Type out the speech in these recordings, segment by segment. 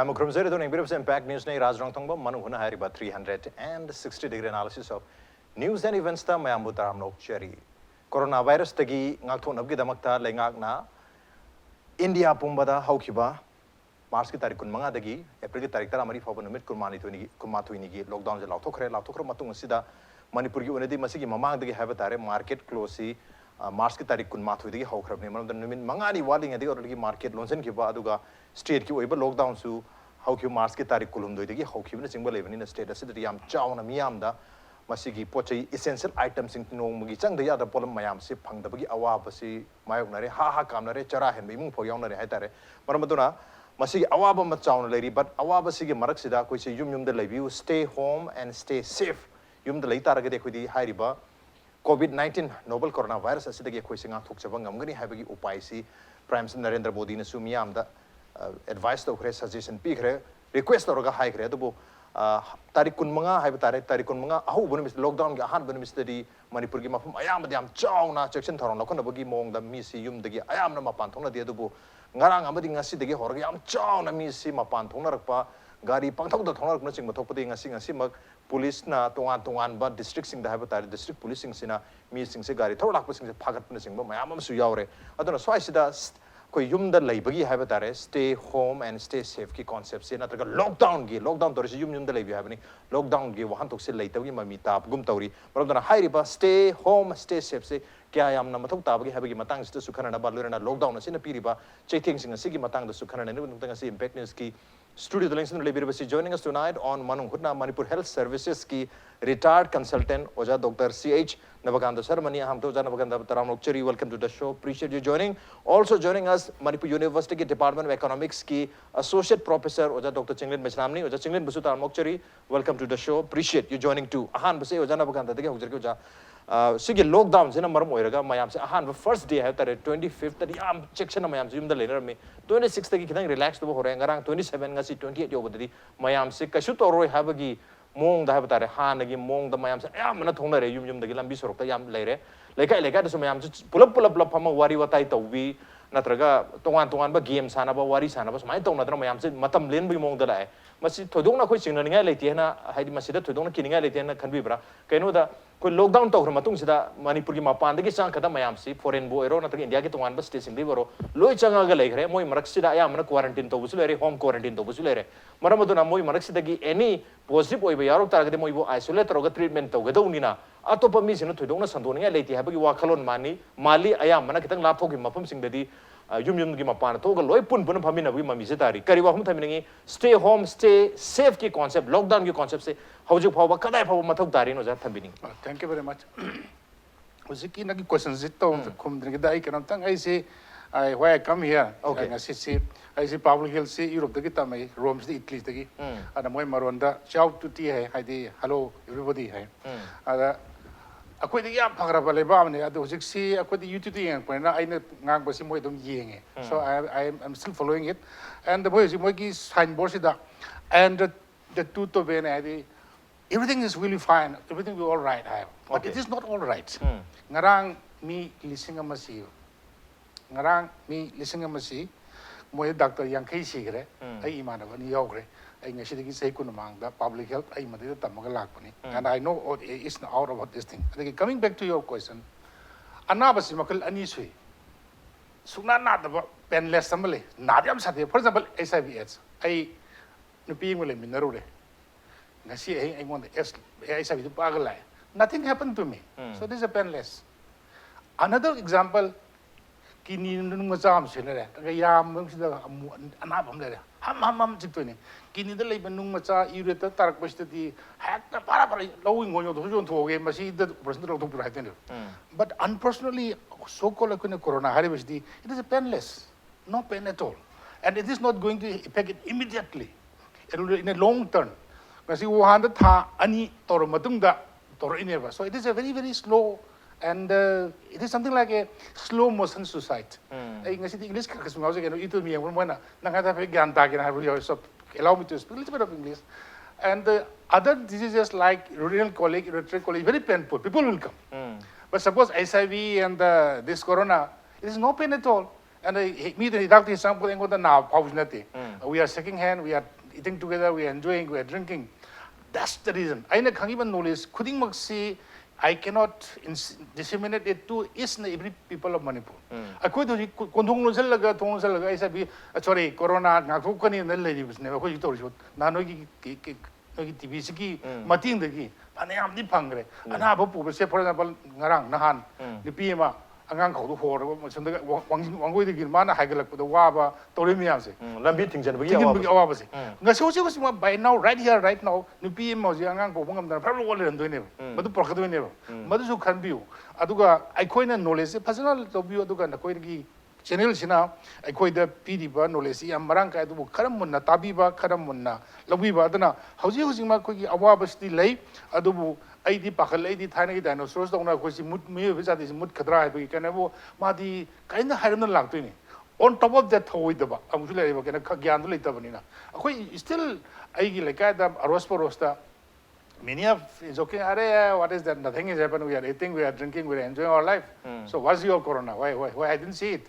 I'm Krumzeri doing a impact news nay Raj Nongthombam Manung Hutna hari ba 360-degree analysis of news and events ta mayam butaram nok cheri coronavirus tagi ngakthon abgi damakta lengak na India pumbada haukiba March ki tarik kun manga dagi April ki tarik tara mari phaba numit kurmathuini gi lockdown je lauthokre matung asida Manipur gi unedi masigi mamang dagi habatare market close si March ki tarik kun mathui dagi haukrabni manam dan numit manga ni waling adi or market lonsen ki ba aduga state ki oiba lockdown su hauki March ki tarik kulum doi dagi hauki na single even in state asida yam chauna miyam da masigi pochai essential items sing nong mugi chang da ya da polam mayam se phangda bagi awa basi mayok nare ha kamnare chara hen imung pho yaung nare haitare maramaduna masigi awa ba ma chauna leri but awa basigi marak sida koi se yum da lebiu stay home and stay safe yum da leita ragade khodi hairiba COVID-19 novel coronavirus asidagi khoi singa thokchaba ngamgani habagi upai si prime minister Narendra Modi na sumiyam da advice to khre suggestion pi khre request to ga hai khre adubo tarik kun manga hai batare tarik kun manga ahu bun mis lockdown ga han bun mis di Manipur gi mafum ayam diam chauna section thorong na khon bagi mong da mi si yum dagi ayam na mapan thong na di adubo ngarang amadi ngasi dagi horga yam chauna mi si mapan thong na rakpa gari pangthok da thong na rakna sing mathok padi ngasi mak police na tongan ba district sing da hai batare district police sing sina mi sing se gari thor lak pa sing se phagat na sing ba mayam am su yaure aduna swai sida koi yum da laibagi hai batare stay home and stay safe ki concept se natraga lockdown tor se yum da laibi habani lockdown gi wahan tok se laitagi mami tap gum tauri marodana hairiba stay home stay safe se kya yamna mathok tabagi habagi matang se sukhana na ba lorena lockdown se na piriba chething sing se gi matang da sukhana ne nung se impact news ki studio the links in joining us tonight on Manung Hutna Manipur Health Services ki retired consultant Oja Dr. Ch Nabakanta Sharma ni ham to Ch Nabakanta Sharma welcome to the show, appreciate you joining. Also joining us Manipur University ki Department of Economics ki associate professor Oja Dr. Chinglen Meisnam ni Oja Chinglen Basu Taramokchari, welcome to the show, appreciate you joining too. Ahan base Oja Nabakanta dege hujjar ke Oja sige lockdown sina maram oiraga mayam se ahan first day hai tare 25th tari am section mayam se yumda lener me 26th tagi khidang relax do hore ngarang 27 ngasi 28 yo bodri mayam se kashu toroi habagi mong da habtare hanagi mong da mayam se yam na thongna re yum dagi lambi sorok ta yam leire lekai da so mayam se pulap phama wari watai tawbi natraga tongan ba game sana ba wari sana ba smai tong na mayam se matam len bi mong da lai masi thodong khoi singna ningai leite na haidi masida thodong kiningai leite na khanbi bra kaino da koi lockdown to matung sida Manipur gi mapan dagi sang khada mayam si foreign bo ero natraga India gi tongan ba station bi boro loi changa ga leikre moi marak sida ya mana quarantine to busu lere home quarantine to busu lere maramaduna moi marak sida gi any positive oi ba yarok taragade moi bo isolate roga treatment to gada unina atopa mi sina thodong na sandoningai leite habagi wakhalon mali ayam mana kitang lapthok gi mafam sing dadi yum gi mapan to ga loi pun phamina bi mami se tari kari wa hum thamingi stay home stay safe ki concept lockdown ki concept se hojik phawba kadai phawba mathok tari no ja thabini. Thank you very much. Hojiki nagi question sit to khum dri dai kanam tang I say why I come here. Okay. I see public health see Europe dagi tamai Rome see Italy dagi ana moi maronda shout to ti hai haidi hello everybody hai ada akoi di yam phagra bale ba ne ado hojik si akoi di YouTube yang pena aina ngang basi moi dom yenge so I'm still following it and the boy is moi ki signboard sida and the two to ben adi everything is really fine everything will all right but it is not all right ngarang mi lising amasi ngarang mi lising amasi moi doctor yang kai sigre ai imana bani yogre ai ngasi digi sei kun mang da public health ai madi da tamaga lakpani and I know it's not out about this thing coming back to your question anabasi makal ani sui suna na da penless samale nadiam sate for example HIV/AIDS ai nupi ngole minaru re ngasi ai ngon HIV tu pagalai nothing happened to me so this is a penless another example kini nung macam senere ka yam mung sida anabam le ham chitone kini de leben nung macha ureta tarak pastati hakta para lowing ngonyo do jon thoge masi the person to right but unpersonally so called corona hari basti it is a painless no pain at all and it is not going to affect it immediately it will in a long term kasi wuhan da tha ani tor matung da tor ineva so it is a very slow and it is something like a slow motion suicide ai ngasi di English ka sungaw se itu mi yang mana nang ada pe gyan ta kina have so allow me to speak a little bit of English and other diseases like renal colic very painful people will come but suppose HIV and this corona it is no pain at all and me the doctor sang put ngo na pausinate we are shaking hand we are eating together we are enjoying we are drinking that's the reason aina khangiban knowledge khuding maksi I cannot disseminate it to each and every people of Manipur. Akoi to konthong lonsal laga thong lonsal laga isa bi sorry corona ngakthok kani na lei bisne akoi to ri na no ki TV siki mating dagi anayam ni phangre ana ba pu se for example ngarang nahan nipi ma angang khau do hor ba sum da wangoi de mana haigalak da wa ba tori miyam se lambi thingjan bagi awa ba se nga so se ko by now right here right now nipi ma ji angang ko bangam da problem wal ren do ne madu prokhat do ne madu su khan biu aduga aikoina knowledge personal to biu aduga na koi gi channel sina aikoida pidi ba knowledge yam marang kai du kharam munna tabi ba kharam munna labi ba adana hauji hauji ma koi gi awa ba sti lei adubu aidi pakal aidi thana gi dinosaurs dongna ko si mut me visa dis mut khadra hai bi kana bo madi kaina hairam na lagtoi ni on top of that hoi da ba amusu le ba kana gyan du leita bani na akoi still ai gi lekai da aros porosta many of joking are what is that nothing is happening we are eating we are drinking we are enjoying our life so what's your corona why I didn't see it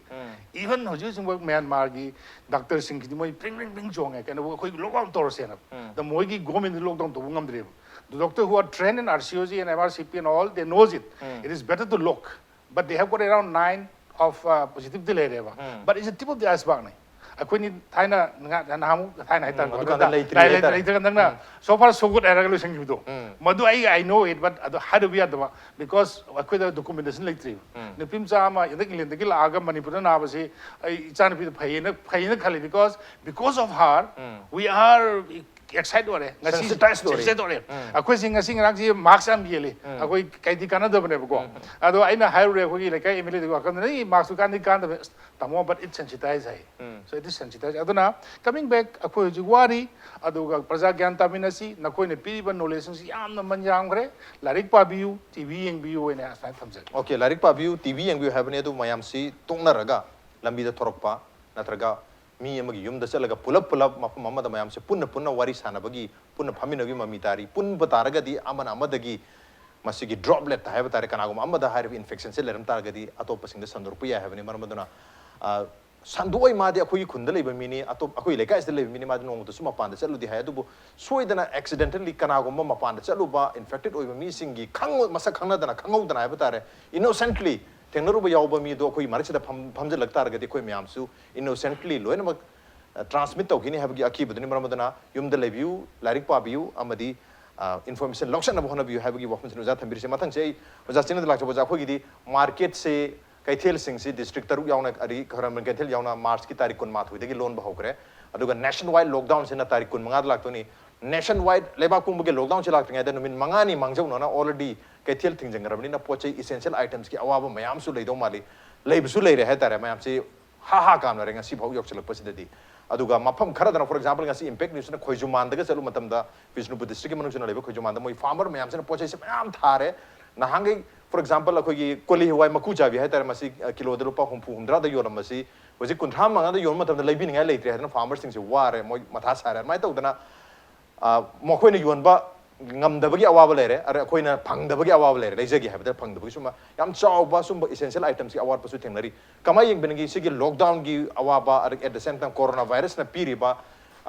even hoju sing work Myanmar gi doctor sing gi moi pring jong kana bo khoi lockdown tor se na the moi gi government lockdown to ngam dre the doctor who are trained in RCOG and MRCP and all, they knows it. It is better to look. But they have got around 9 of positive delay. But it's the tip of the iceberg. Aku ni Thailand nahamu Thailand hitan. So far so good. I sing itu. Madu I know it, but how do we have the because aku the documentation like three. The film sama yang kita lihat kita agam Manipur na apa sih? Ican itu payah kali because of her we are excited ore sensitized ore akoi sing rak ji marks am yele akoi kai di kana da bane ko ado aina high re ko like kai emile ko kan nei marks kan di kan da tamo but it sensitized hai so it is sensitized aduna coming back akoi ji wari ado ga praja gyan taminasi nakoi ne pi ban knowledge si yam na manjang gre larik pa biu tv yeng biu ne asai thamse okay larik pa biu tv yeng biu have ne du mayam si tongna raga lambi da thorokpa natraga mi amagi yumda chalaga pulap mafam amada mayam se punna wari sanabagi punna phaminagi mami tari pun bataragadi amana amadagi masigi droplet haiba tare kanagum amada hair infection se leram taragadi atop singda sandurpuya have ni marmaduna sandoi madi akoi khunda leiba mini atop akoi lekai se leiba mini madi nong to suma panda chaludi hai adubu soidana accidentally kanagum ma panda chaluba infected oiba mi singi khang masa khangna dana khangau dana haiba tare innocently technology yauba mi do koi marich da phamje lagta ragati koi myam su innocently loina mak transmit to kini habgi aki budni maradana yumda lebiu larik pa biu amadi information loction na bhona biu habgi wafman sinu za thambir se mathang se oja chin da lakcha boja khoi gi market se kaithel sing si district taru yauna ari kharam kaithel yauna march ki tarik kun ma thui degi loan bahokre aduga nationwide lockdown se na tarik kun manga lakto ni nationwide leba kumbu ge lockdown se lakta ngai da numin mangani mangjau no na already kaithel thing jangrabni na pochai essential items ki awaba mayam su leido mali leibusu leire ha tare mayam se ha kam na renga si bhau yok chalak pasidadi aduga mafam khara da for example ngasi impact news na khoijuman da chalu matam da Bishnupur district ki manung chana leba khoijuman da moi farmer mayam se na pochai se mayam thare na hangai for example akoi gi koli hwai maku jabi ha tare masi kilo da rupa humpu humdra da yoram masi hoji kuntham manga da yorum matam da leibi ngai leitre ha na farmers sing se ware moi matha sare mai tau dana mokhoi na yonba ngamdabagi awaba lere are akoina phangdabagi awaba lere leijagi habda phangdabagi suma yam chawba sumba essential items ki award pasu thengnari kamai yeng bengi sigi lockdown gi awaba are at the same time coronavirus na piriba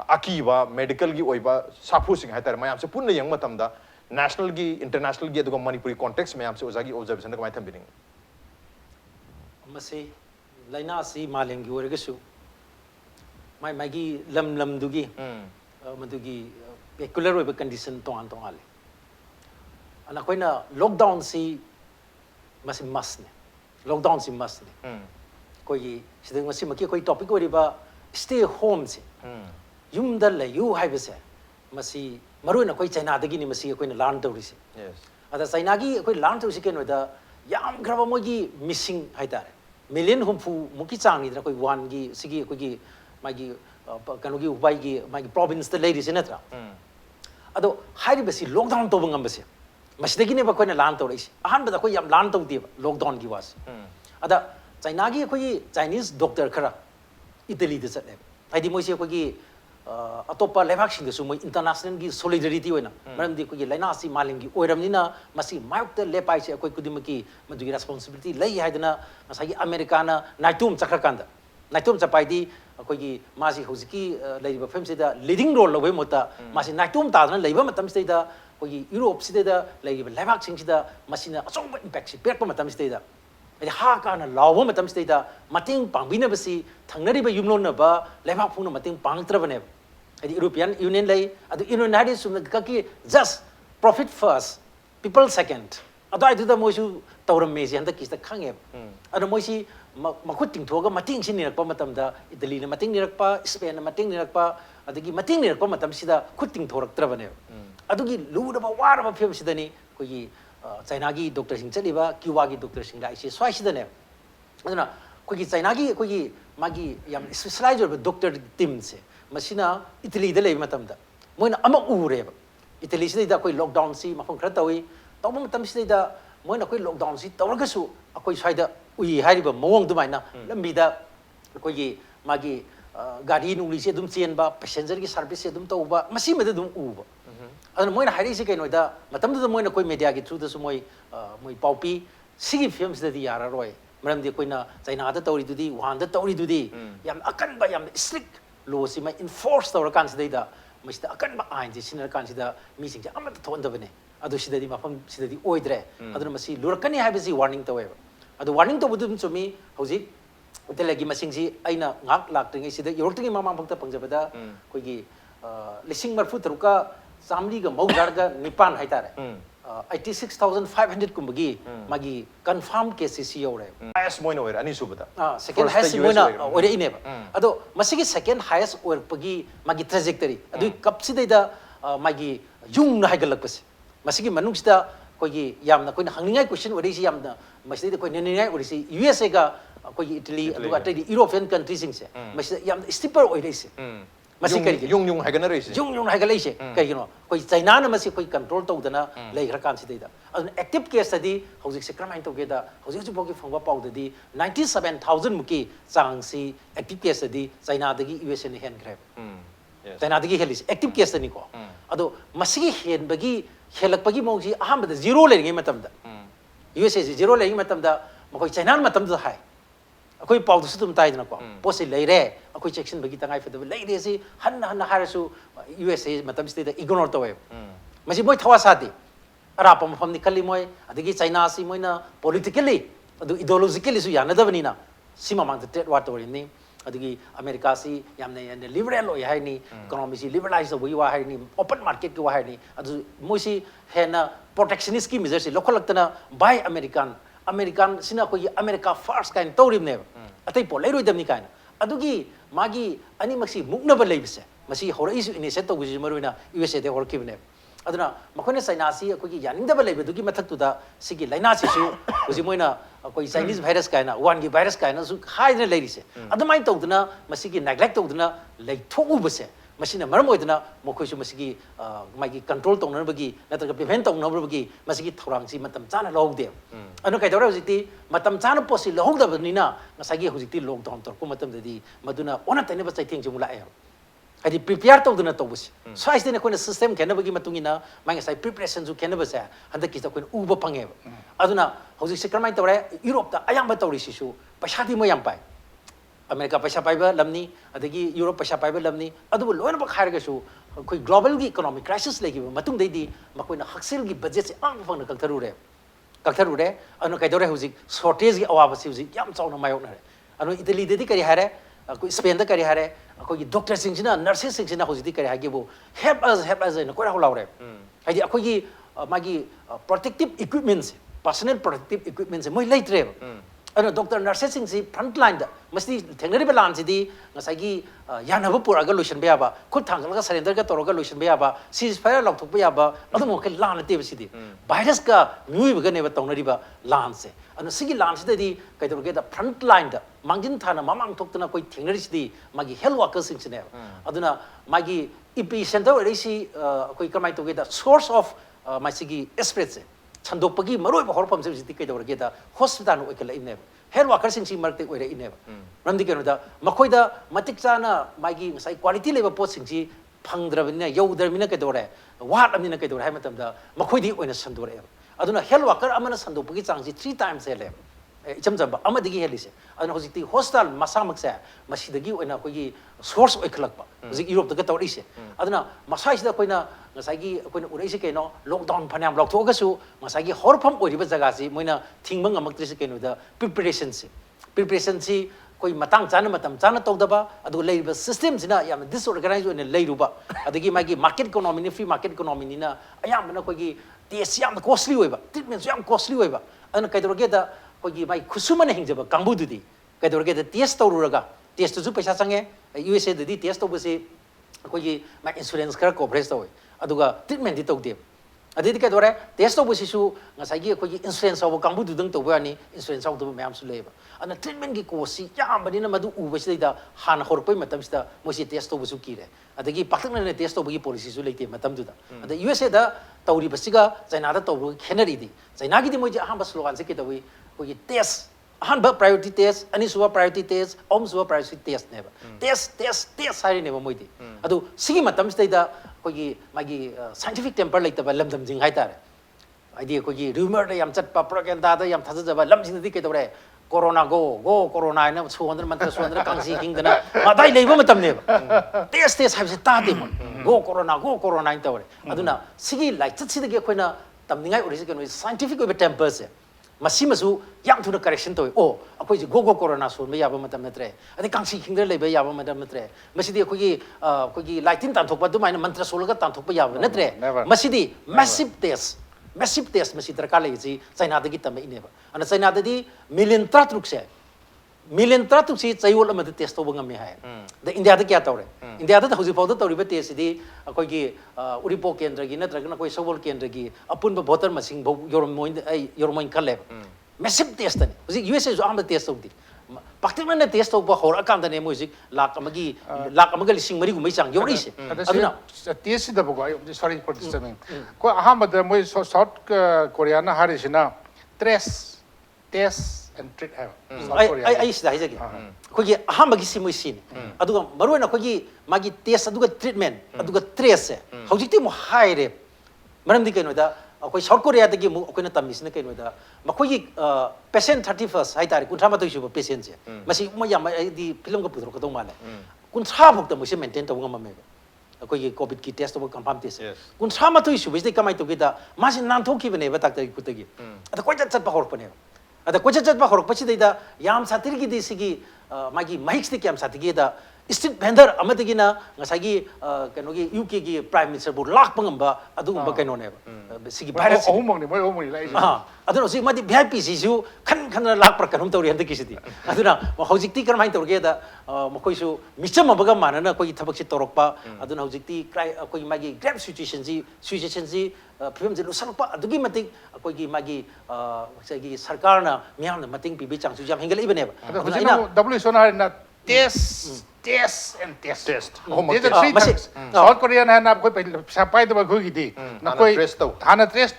akiba medical gi oiba sapu sing hatar mayam se punna yeng matamda national gi international gi aduga manipuri context mayam se ozagi observation ka mai thambining mase laina si maleng gi oregasu mai gi lam dugi madugi peculiar oiba condition tongan ale ana koina lockdown si masi mas ne lockdown si mas ne koi sidang masi maki koi topic oriba stay home si yum dal la yu hai bese masi maruina koi China dagi ni masi koina lan tawri si yes ada China gi koi lan tawri si ken oda yam graba mogi missing hai tare million humpu muki chang ni koi one gi sigi koi gi magi kanogi ubai gi magi province the ladies in atra ado hairi besi lockdown to bangam besi masdagi ne ba koina lan to reisi ahan ba ko yam lan to di lockdown gi was ada China gi ko Chinese doctor khara Italy de sat haidi moi se ko gi atopa lebak sing su moi international gi solidarity oina maram di ko gi laina si maling gi oiram ni na masi mayuk te lepai se ko kudimaki madu gi responsibility lei haidana masagi america na naitum chakra kanda naitom chapai di akoi gi masi hojiki leiba film se da leading role lawai mota masi naitom ta na leiba matam se da akoi gi Europe se da leiba laibak sing se da masina achong impact si pek matam se da ai ha ka na lawa matam se da mating pangbina basi thangnari ba yumlon na ba laibak phung na mating pangtra bane ai European Union lei adu United sum ka ki just profit first people second ado ai da moisu tawram me si handa kista khange ado moisi makut ting thoga mating sin nirak pa matam da Italy na mating nirak pa Spain na mating nirak pa adagi mating nirak pa matam sida khut ting thorak trabane adugi luda ba war ba phim sida ni koi China gi doctor sing chali ba Cuba gi doctor sing lai si swai sida ne aduna koi China gi koi magi yam specialized doctor team se masina Italy da lei matam da moina ama ure ba Italy sida koi lockdown si mafang khra tawi tawma matam sida moina koi lockdown si tawra su akoi saida ui hariba mawang dumaina lambida koi magi gari nungli se dum chen ba passenger gi service se dum tawba masi meda dum uba aduna moina hari se kai noida matam da moina koi media gi through da su moi paupi sigi films da di yara roi maram di koina China da tawri dudi Wuhan da tawri dudi yam akan ba yam strict law si mai enforce tawra kan se da mista akan ba ain ji sinar kan se da mi sing ja amat thon da bane adu sida di mafam sida di oidre aduna masi lurakani habisi warning tawe adu warning to budum chumi hojik utelagi masing si aina ngak lak tingi sida yortingi mamang phakta pangjabada koigi lising marfu taruka samli ga maugar ga nipan haitare 86,500 kumbagi magi confirm cases yore highest moina oira ani subata second highest moina oira ineba ado masigi second highest oir pagi magi trajectory adu kapsida da magi yung na haigalak pas masigi manung sida koigi yamna koina hangningai question orisi yamna masida koi neningai orisi USA ga koi Italy aduga tadi European countries singse masida yamna steeper oirisi masi kari yung haigana reisi yung haigalai se kai gino koi China na masi koi control tawdana lei gra kan sidida adun active case tadi hojik se kramai tawgeda hojik ju bogi phangwa pawdadi 97,000 muki changsi active case tadi China dagi USA ni hen grab China dagi helis active case tani ko ado masigi hen bagi helak pagi mongsi aham da zero le ngi matam da USA zero le ngi matam da makoi China matam da hai akoi pau du sutum tai na ko posi le re akoi section bagi tangai fa da le re si han harasu USA matam sti da ignore to we masi moi thawa sati ara pam pham ni kali moi adigi China si moi na politically adu ideologically su yana da bani na sima mang da trade war to ni adigi America si yamne liberal oi hai ni economy si liberalize oi wa hai ni open market ki wa hai ni adu moi si hena protectionist ki measure si local tana by American sina ko America first kind tawrim ne atai po leiroi dam ni kaina adugi magi ani maksi mukna ba leibse masi hora isu initiate to guji maruina USA de hor kibne aduna makhone China si ko gi yaning da ba leibe dugi mathak tu da sigi laina si su guji moina ko Chinese virus kaina one gi virus kaina su khai ne leirise adumai tawduna masi gi neglect tawduna lei thoku base masina maram oidna mokoi su masigi magi control tong nabagi natra prevent tong nabagi masigi thorang si matam chana logde anu kai dora hojiti matam chana posi logda banina ngasagi hojiti lockdown tor ko matam dadi maduna ona tane ba chai thing jumula ai adi prepare tawduna tawbus sai dine ko system kenabagi matungina mai sai preparation ju kenaba sa handa ki ta ko uba pange aduna hojik se kramai tawre Europe ta ayang ba tawri sisu pasadi mo yang pai America paisa paiba lamni adagi Europe paisa paiba lamni adu loina ba khair ga su koi global gi economic crisis legi matung dei di makoina haksil gi budget se ang phang na kaktaru re anu kai dore hujik shortage gi awa basi hujik yam chauna mayok na re anu Italy de di kari hare koi Spain da kari hare koi doctor sing sina nurses sing sina hujik kari hage bo help us na koi ra laure ai akoi gi magi protective equipment personal protective equipment moi leitre ano doctor nurses sing si front line da masti thengnari balan si di ngasagi yanaba puraga lotion be aba khut thangla ga surrender ga toroga lotion be aba ceasefire lok thok be aba adu mo ke lan te si di virus ka mui ba ne ba tongnari ba lan se ano sigi lan si di kai to ge da front line da mangjin thana mamang thok tana koi thengnari si di magi health workers sing ne aduna magi epicenter re si koi kamai to ge da source of masigi spread se chandopagi maroi ba horpam se ti kai dor ge da hospital no ekela ine health worker sing si marte oire ine ram di ke no da makoi da matik chana magi sai quality leba pot sing si phangdrabina yaudrabina ke dore wat amina ke dore hai matam da makoi di oina sandore aduna health worker amana sandopagi chang si 3 times ele icham jamba amadagi helise adna hojikti hostal masamakse masidagi oina koigi source oikhlakpa hojik Europe daga tawrise adna masai sida koina ngasagi koina ureise keno lockdown phanyam lokthogasu ngasagi horpham oiriba jaga si moina thingba ngamaktrisi keno da preparation si koi matang chana matam chana tawdaba adu leiba system sina yam disorganized oina leiruba adagi magi market economy ni free market economy ni na ayam na koigi test yam costly oiba treatment yam costly oiba adna kaidorge da koigi mai khusumana hingjaba kangbu kaidorge da test tawruraga test tu paisa change USA dadi test tawbase koigi mai insurance kara coverage tawi aduga treatment di tawde adidi kaidore test tawbase su ngasagi koigi insurance aw kangbu dang tawbani insurance aw mayam su leba ana treatment gi cost yam badina madu ubase da han horpai matam sta mosi test tawbusu kire adagi paktakna ne test tawbagi policy su leite matam duda ada USA da tawri basiga China da tawbu khenari di China gi di moji aham bas slogan se ke tawi koigi test ahanba priority test anisuwa priority test omsuwa priority test neba test hari neba moidi adu sigi matam da koigi magi scientific temper like taba lamdam jing hai tare idea koigi rumor da yam chatpa propaganda da yam thajaba lamjing di ke tawre corona go corona na 200 mantra 200 kangsi king dana madai leiba matam neba test haibse ta de go corona in tawre aduna sigi like chatsi de koina tamningai orisi kan scientific over temper se masimasu yam thuna correction toy o akoi ji go corona so me yaba matam natre adi kangsi khingre leiba yaba matam natre masidi kogi lighting tan thokpa du maina mantra solaga tan thokpa yaba natre masidi massive test masi darkar lagi ji China dagi tam ineba ana China dadi million tratruk si chayol amad test toba ngam hai da India da kya tawre India da hoji pawda tawri ba test di akoi gi uripo kendra gi natra na koi sobol kendra gi apun ba voter masing bo yormoin khalle massive test ni hoji USA jo am test tawdi paktikna ne test tawba hor akam da ne music lak amagi lising mari gumai chang yori se aduna test da bogo sorry for disturbing ko aham da moi South Korea na harisina test and treat have ai sida hijagi kogi ahambagi simuisin aduga maruena kogi magi test aduga treatment aduga trace hojikti mo haire maramdi kaino da koi South Korea dagi mu koina tamisna kaino da makogi patient 31st hai tari kunthama to shuba patient je masi mo yam di film ka pudro ka to male kuntha bhukta mo se maintain to ngam me kogi covid ki test to confirm test kunthama to shuba is kamai to gida masi nan thoki bane ba tak tari kutagi ada koi chat pa hor pane ada ko chat ba horok pachi da yam satir gi disigi magi mahik sti kyam satigi da street vendor amadagi na ngasagi kanogi UK gi prime minister bu lak pangamba adu ba kaino ne sigi virus omong ni moi omong lai aduna si madi VIP si su khan lak par kanum tawri handa kisidi aduna hojikti karmai tawge da makoi su micham abaga manana koi thabak si torokpa aduna hojikti koi magi grave situation ji film je lusalpa adugi matik koi gi magi sagi sarkar na miyam na mating pibi chang su jam hingal ibane ba ina WHO na test. South Korea na koi sapai da koi di na koi hana test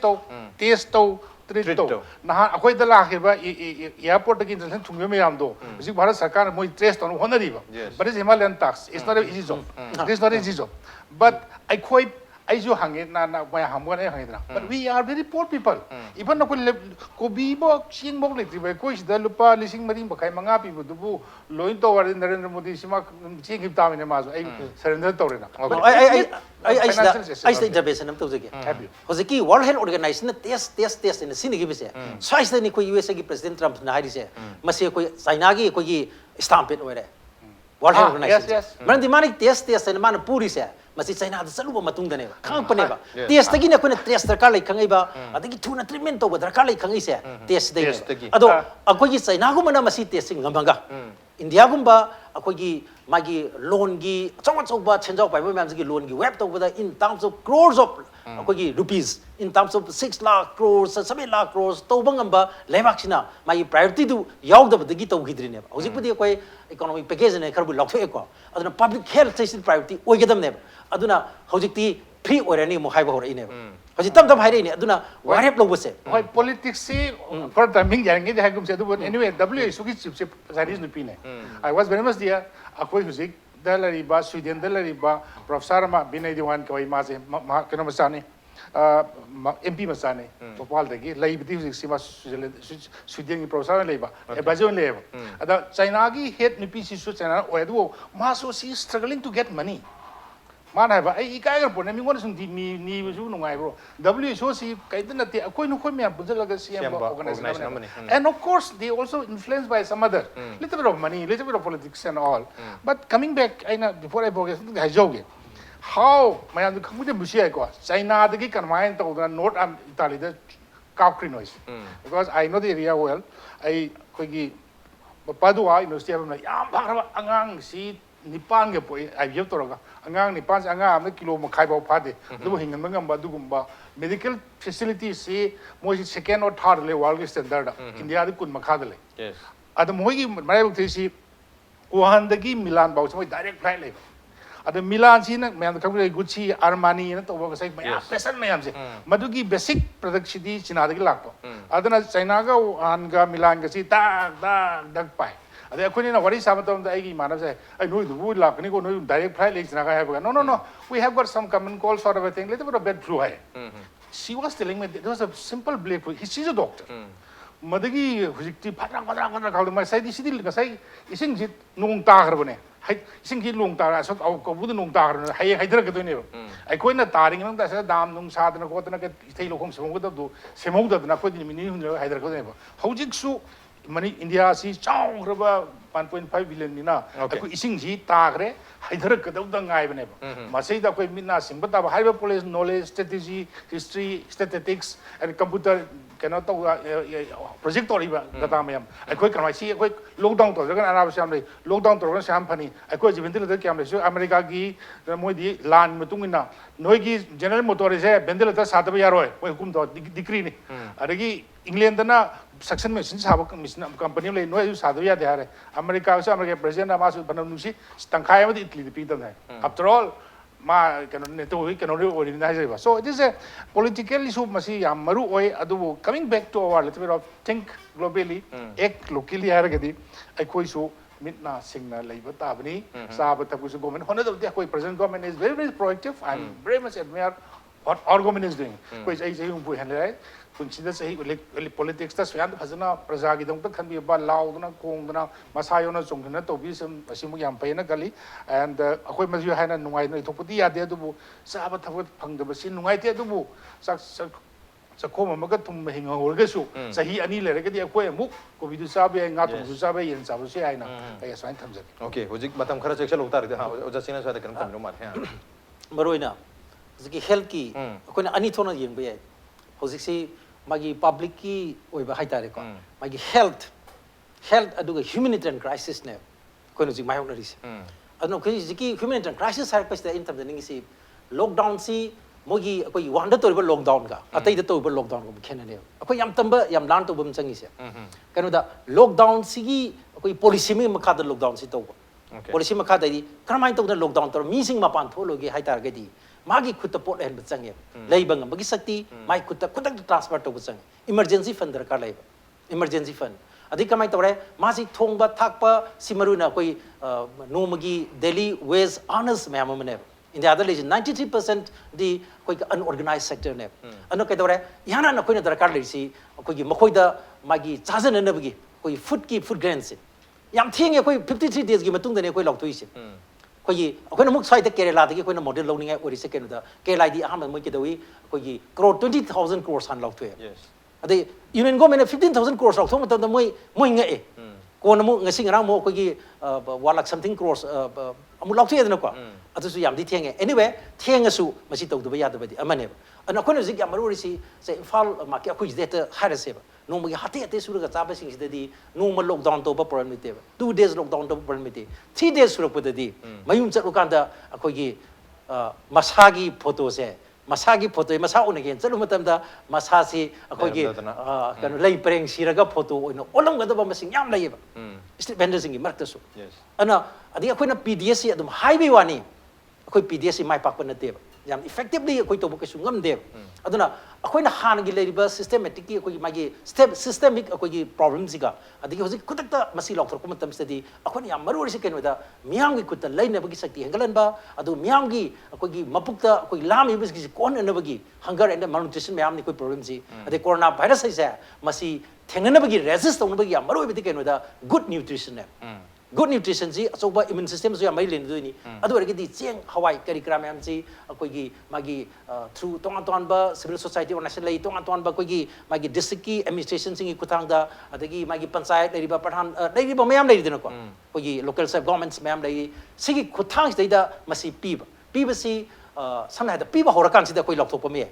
treat to na koi da la ke ba airport ki instruction thungme me am do ji bharat sarkar moi test on honari ba but is Himalayan tax it's not an easy job this is not an easy job but I koi I jo hange na mai hamwa na hange na but we are very poor people even na ko bi bo sing bo le ba ko is da lupa lising maring ba kai manga pi bu du loin to war Narendra Modi sima ching hip ta me ma so ai surrender to re na I stay intervention am to jege hojiki World Health Organization test in sin gi bise size ni ko USA gi president Trump na hari se mase ko China gi ko gi stampede ore World Health Organization man di manik test en man puri se masi China da saluba matung da ne khang pane ba test gi ne ko ne test darkar lai khangai ba adagi thuna treatment to ba darkar lai khangai se test dei ado akoi gi China gu mana masi test ngamanga India gumba akoi gi magi loan gi chaw ba chenjau pai ba mam gi loan gi web to ba in terms of crores of akoi gi rupees in terms of 6 lakh crores 7 lakh crores to bangam ba lebak sina magi priority du yaw da gi to gidri ne hojik pudi akoi economic package ne kharbu lokhe ko aduna public health station priority oigedam ne aduna hojikti free orani mo haiba hore ne hojik tam haire ne aduna warep lobose hoi politics si for timing yang ge hagum se du anyway WHO ki chief Chinese nupi ne I was very much there akoi hojik dalari ba Sweden dalari ba Prof Sharma binai diwan ko ma se keno masani MP masane bopal degi lai biti husik sima Sweden gi professor leiba advisor leiba ada China gi head nipi si su China oedu ma so si struggling to get money mana ba ai kai gar pone mi ngon sung di ni su no ngai bro WHO si kai den ati akoi no khoi me bunjal laga CM organization and of course they also influenced by some other little bit of money little bit of politics and all but coming back aina before I forget I joke how my the community musia ko China the kan main to the north am Italy the Capri noise because I know the area well I koi gi Padua University of yam bhara angang si Nipan ge poi I have to roga angang Nipan angang am kilo mo khai ba phade du hingan mangam ba du gumba medical facilities se mo second or third le world standard India the kun makha le yes ad mo gi mai bu thi Wuhan the gi Milan ba so direct flight le ada Milan si na मैं तो कभी Gucci Armani ना तो वो कैसे मैं पैसा नहीं हमसे मधु की basic production दी China के लाभ ada ना China का Wuhan का Milan का सी दाग पाए ada aku ni na wari sama tu आई की मानव से आई नो वो लाभ नहीं को नो direct flight ले China का है no we have got some common cold sort of a thing little bit of bad flu है she was telling me there was a simple blade flu she's a doctor मधुगी हुजिक्ति फटरा खाल मा साइदी सिदि गसाई इसिंग जि नोंग ताखरबने हाय इसिंग जि लोंग तारा सो आउ कबुद नोंग ताखर हाय हायदर गदोने अखोइना तारिंग नंग दासा दाम नोंग सादना कोतना के इथै लोखम सेमौ दो सेमौ दना कोदि मिनि हुन हायदर गदोने हौजिकसु मनि इंडिया सी चाउरबा 1.5 बिलियन निना अखो इसिंग जि ताखरे हायदर गदौ दंगाय बने मसै दा कोइ मिना सिंबता हाइबा police knowledge strategy history statistics and computer cannot talk project or even the time I quite can I see a quick lockdown to the Arab Assembly, lockdown to the Champany, I quite even the camera, America gi, the Modi land Mutungina, Noigi General Motors, Bendel Satabia, welcome to decree. Aragi England suction machines have a company like no Sadavia there. America, President Amasu Bananushi, Stankaya with Italy, repeat them. After all, ma can only organize. So it is a political issue masi maru oi adu coming back to our little bit of think globally act locally haragadi akoi so mitna singna leiba tabani sab taku government honor the koi present government is very proactive and very much admire what our government is doing koi ai sai um pu handle consider say politics ta syan phajana praja gi dong ta khan bi ba law na kong na masayo na chong na to bi sam asimu yam pe na gali and akoi ma ju ha na nungai no thopudi ya de du bu sa ba thap phang da sin nungai te du bu sak ko ma ga tum hing hol ga su sahi ani le ga di akoi mu ko bi du sa be nga tu su sa be yen sa bu se ai na ai swan tham ja okay hojik matam khara chek chalo utar de ha oja sina sa de kan kam no mar ha maroina ziki health ki akoi na ani thona yeng be ai hojik si magi public ki oiba haitare ko magi health aduga humanitarian crisis ne koino ji mai honari se anu koi ji humanitarian crisis har pasta in tam ningi si lockdown si mogi koi wanda to lockdown ga atai da to lockdown ko khen ne koi yam tamba yam lan to bum changi se kanu da lockdown si gi koi policy me makha da lockdown si to policy makha da di kramai to da lockdown to mi sing ma pan tholo ge haitar ge di magi khutta pot hen bachang lei bang bagi sakti mai khutta transfer to bachang emergency fund darkar lei emergency fund adi kamai tore masi thongba thakpa simaruna koi no magi daily wage earners ma amane in the other region 93% the koi unorganized sector ne ano kai tore yana na koi na darkar lei si koi gi makoi da magi chajan na bagi koi food grains yam thing koi 53 days gi matung da ne koi lok tui se koi akoina muk sai da Kerala da koina model loning ai ori second da Kerala di aham mo ke dawi koi crore 20,000 crores han lok thue yes ade union government 15,000 crores lok thong da moi nge ko na mu ngasi ngarang mo koi 1 lakh something crores amu lok thue da ko atu su yam di thenge anyway thenge su masi tau da ya da ba di amane ana koina zik yam ro ri si se fal ma ke akoi de ha ra se ba no mo hate suru ga chaba sing si di no mo lockdown to ba problem mi te 2 days lockdown to problem mi te 3 days suru pu di mayum chat ukan da akoi gi masagi photo se masagi photo masa on again chalu matam da masa si akoi gi kan lei preng siraga photo no olam ga da ba masing yam lai ba street vendors sing mark ta su ana adi akoi na PDS adum highway wani akoi PDS mai pak pa na te ba yam effectively koi to bokai sungam de aduna akoi na han gi leriba systematic ki koi magi systemic akoi gi problems ga adigi hoji kutakta masi lok thor kumatam stadi akoi yam maru ri ken weda miyam gi kutta laina bagi sakti hengalan ba adu miyam gi akoi gi mapukta akoi lam ibis gi kon na bagi hunger and malnutrition miyam ni koi problem ji ade corona virus sai masi thengana bagi resist tong bagi yam maru bi ken weda good nutrition good nutrition ji asoba immune system so yamai len dui ni adu ri di cheng hawai kari kram yam ji akoi gi magi through tong ba civil society organization lai tong ba koi gi magi district ki administration sing kutang da adagi magi panchayat lai ba pradhan lai ba mayam lai dina ko koi gi local self governments mayam lai sigi kutang dai da masi piba si samna da piba horakan si da koi lok thok pa me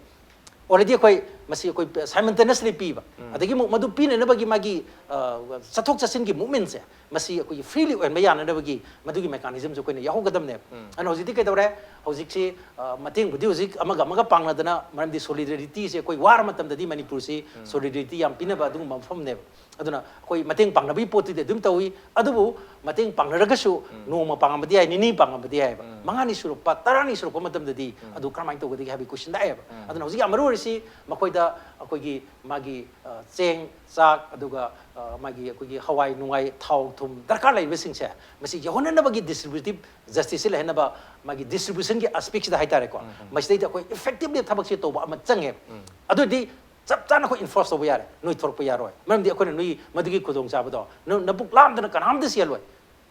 already koi masi koi simultaneously piba adagi madu pin na bagi magi sathok chasin gi movement se masi koi freely and mayan na bagi madu gi mechanism jo koi na yahu gadam ne an hoji ti kai dore hoji chi mating budi hoji amaga pang na dana maram di solidarity se koi war matam da di manipur se solidarity yam pina ba dung mafam ne aduna koi mating pang na bi poti de dum tawi adubu mating pang na ragasu no ma pang amadi ai ni pang amadi ai mangani suru pa tarani suru ko matam da di adu kramai to gadi habi question da ai aduna hoji amaru ri makoi da akoi gi magi cheng chak aduga magi akoi gi hawai nungai thau thum darkar lai besing se masi yahona na bagi distributive justice le hena ba magi distribution gi aspects da haitare ko masi da koi effectively thabak se to ba ma change adu di chap chana ko enforce to yare noi thor pa yaroi mam di akoi noi madigi khudong cha ba do na buk lam da kanam de se loi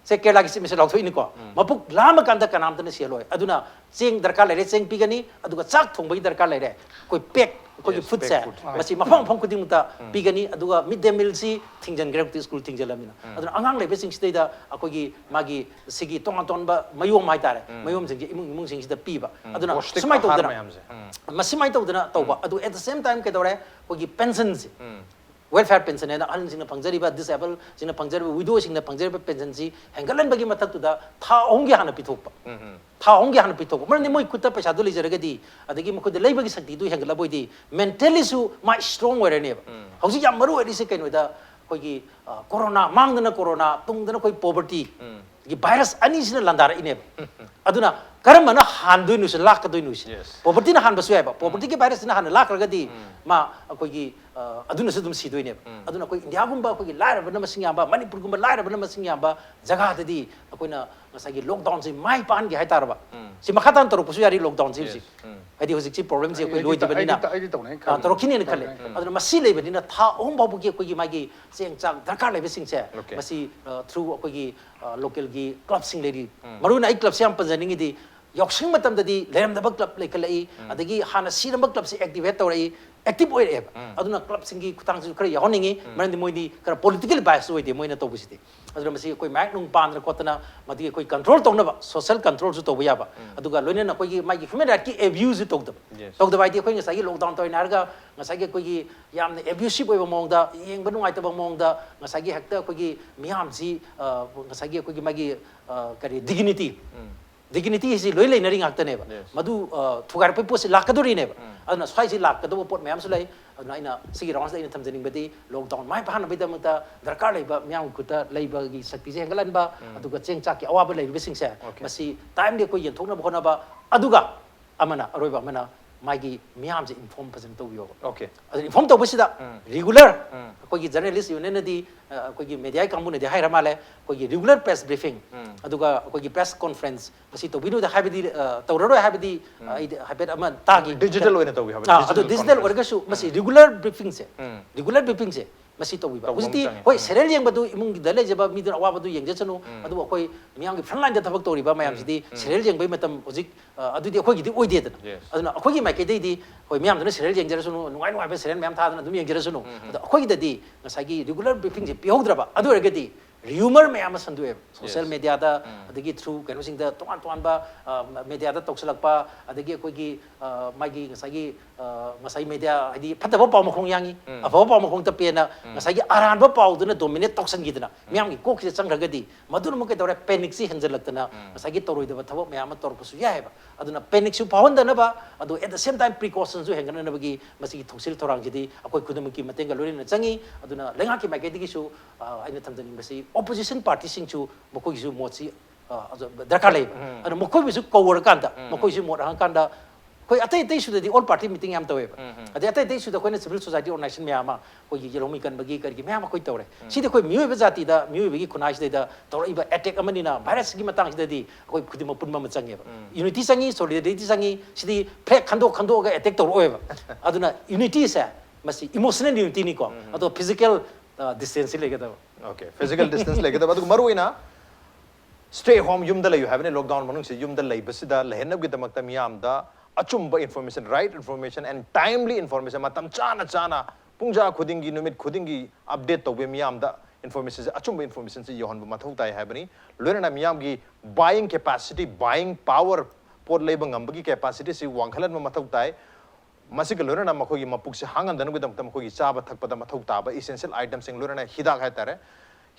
se ke lagi se mise lok thoi ni ko mapuk lam kan da kanam da se loi aduna cheng darkar lai re cheng pigani aduga chak thong bai darkar lai re koi pek koi food se masi mafang phang kuding ta pigani aduga midday meal si thingjan grade school thingjalamina aduna angang le besing state da akoi gi magi sigi ton ba mayom mai tare mayom sing imung sing da piba aduna smai to dana masi mai to dana to ba adu at the same time ke dore koi gi pensions welfare pension na alin sing na pangjari ba disable sing na pangjari widow sing na pangjari ba pension si hengalan bagi matak tu da tha onggi hana pithok pa tha onggi hana pithok mar ni moi kutta paisa do lejaraga di adagi mo khud lei bagi sakti du hengala boi di mentally su ma strong were ne hausi yam maru edi se kaino da koi gi corona mangdana corona tungdana koi poverty gi virus ani sina landara ine aduna karamana handui nu se lak doi nu se poverty na han basu ba poverty gi virus na han lak raga di ma koi gi aduna se dum sidoi ne aduna koi india gumba koi gi laira bana masing yamba manipur gumba laira bana masing yamba jaga da di koi na ngasagi lockdown se mai pan gi haitar ba si makhatan toro pusu yari lockdown se adi hosi chi problem se koi loi di banina toro kini ne khale aduna masi le banina tha om babu gi koi gi magi seng chang darkar le besing se masi through koi gi local gi club sing lady maruna ai club siam panjani di yoksing matam da di lem da club le khalai adagi hana siram club se activate torai active oi re aduna club singi kutang su khare yahoningi marandi moidi kara political bias oi de moina to busiti aduna masi koi mak nung pan kotana madi koi control tongna ba social control su to ya ba aduga loina na koi gi mai human right ki abuse to da bai di koi ngasai lockdown to inarga ngasai koi gi yamne abusive oi ba mong da yeng ba nungai ta ba mong da ngasai gi hekta koi gi miyam si ngasai gi koi gi magi kari dignity is loi lei nari ngak ta ne ba madu thugar pe pos lakadori ne ba aduna swai si lakado pot mayam su lai aduna ina sigi rong sa ina thamjaning badi lockdown mai ban bai da mata darkar lai ba myam kuta lai ba gi sakti je ngalan ba aduga cheng chak ki awa ba lai bising se masi time de ko yen thokna ba ba aduga amana aroi ba amana magi myam je inform pasen to yo okay inform to bisida regular ko gi journalist union di ko gi media kamu ne de haira male ko gi regular press briefing aduga ko gi press conference masi to video da habidi tawraro habidi habet ama tagi digital way na to habidi adu digital orga su masi regular briefing se masi to wiba usti hoi serial yang badu imung dale jaba mi dun awa badu yang jachanu adu koi miyang gi frontline da thabak to riba mayam sidi serial yang bai matam hojik adu di khoi gi di oi de dana aduna khoi gi mai ke di hoi miyam dun serial yang jarasunu nuai nuai ba serial miyam tha dana dum yang jarasunu adu khoi gi da di ngasai gi regular briefing je pihodraba adu erga di rumor mayam sandu social media da adagi through kanu sing da toan ba media da toksalak pa adagi koi gi magi ngasai media adi phataba paw makhong yangi afaba paw makhong ta pena ngasai aran ba paw duna dominate toksan gi dana myam gi kok se changraga di madun mo ke dore panic si hanjalak tana ngasai toroi da thabo myam tor pusu ya ba aduna panic su pawon da na ba adu at the same time precautions su hengana na bagi masi thoksil thorang ji di akoi khudum ki matenga lori na changi aduna lenga ki mai ke di su aina thamjani basi opposition party sing chu mokoi su mochi darkar lai adu mokoi bisu kowar kanda mokoi su mot hang kanda koi atai tai sudah di all party meeting yam tawe ba ade atai tai sudah koi na civil society organization me ama koi gi yelomi kan bagi kar gi me ama koi tawre si de koi miu be jati da miu be gi khunai si da tawra iba attack amani na virus gi matang si di koi khudi ma punma ma change ba unity sangi solidarity sangi si di fake khando ga attack tawro oe ba aduna unity sa masi emotional unity ni ko ado physical distance le ga da okay physical distance le ga da adu maru ina stay home yum da layu have ne lockdown manung se yum da lay basida lehenab gi damakta miyam da achumba information right information and timely information matam chana pungja khudingi numit khudingi update tobe miyam da information achumba information se yohan ba mathau tai habani loina miyam gi buying capacity buying power por labor ngambagi capacity si wangkhalan ma mathau tai masik loina makhogi mapuk se hangan danu gidam tam khogi chaba thakpada mathau ta ba essential items sing loina hidak hai tare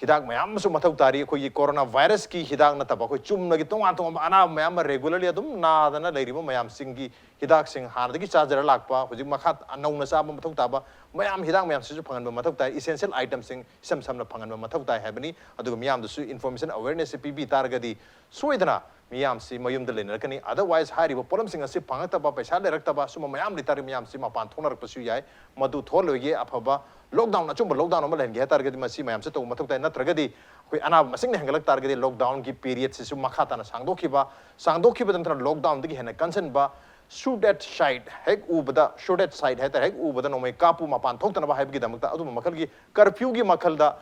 hidak mayam su mathau tari khoi corona virus ki hidak na taba khoi chumna gi tonga ana mayam regularly adum na dana leiribo mayam singi hidak sing hanadagi charger lakpa hojik makhat anauna chaba mathau taba mayam hidak mayam su phangan mathau tai essential items sing samna phangan mathau tai habani aduga miyam du su information awareness pb targadi soidana miyam si mayum de lenar kani otherwise hari problem sing asi phangata ba paisa lerak taba suma mayam litari miyam si mapan thonar pasu yai madu thologe afaba lockdown achumba lockdown ma len ge targadi masi mayam se to mathau tai natragadi koi ana masing ne hangalak targadi lockdown ki period se su makhata na sangdokhiba dan lockdown digi hena concern ba shoot at site hek ubada shoot at site heta hek ubada no mai kapu mapan thokta ba haibgi damakta adu makal gi curfew gi makal da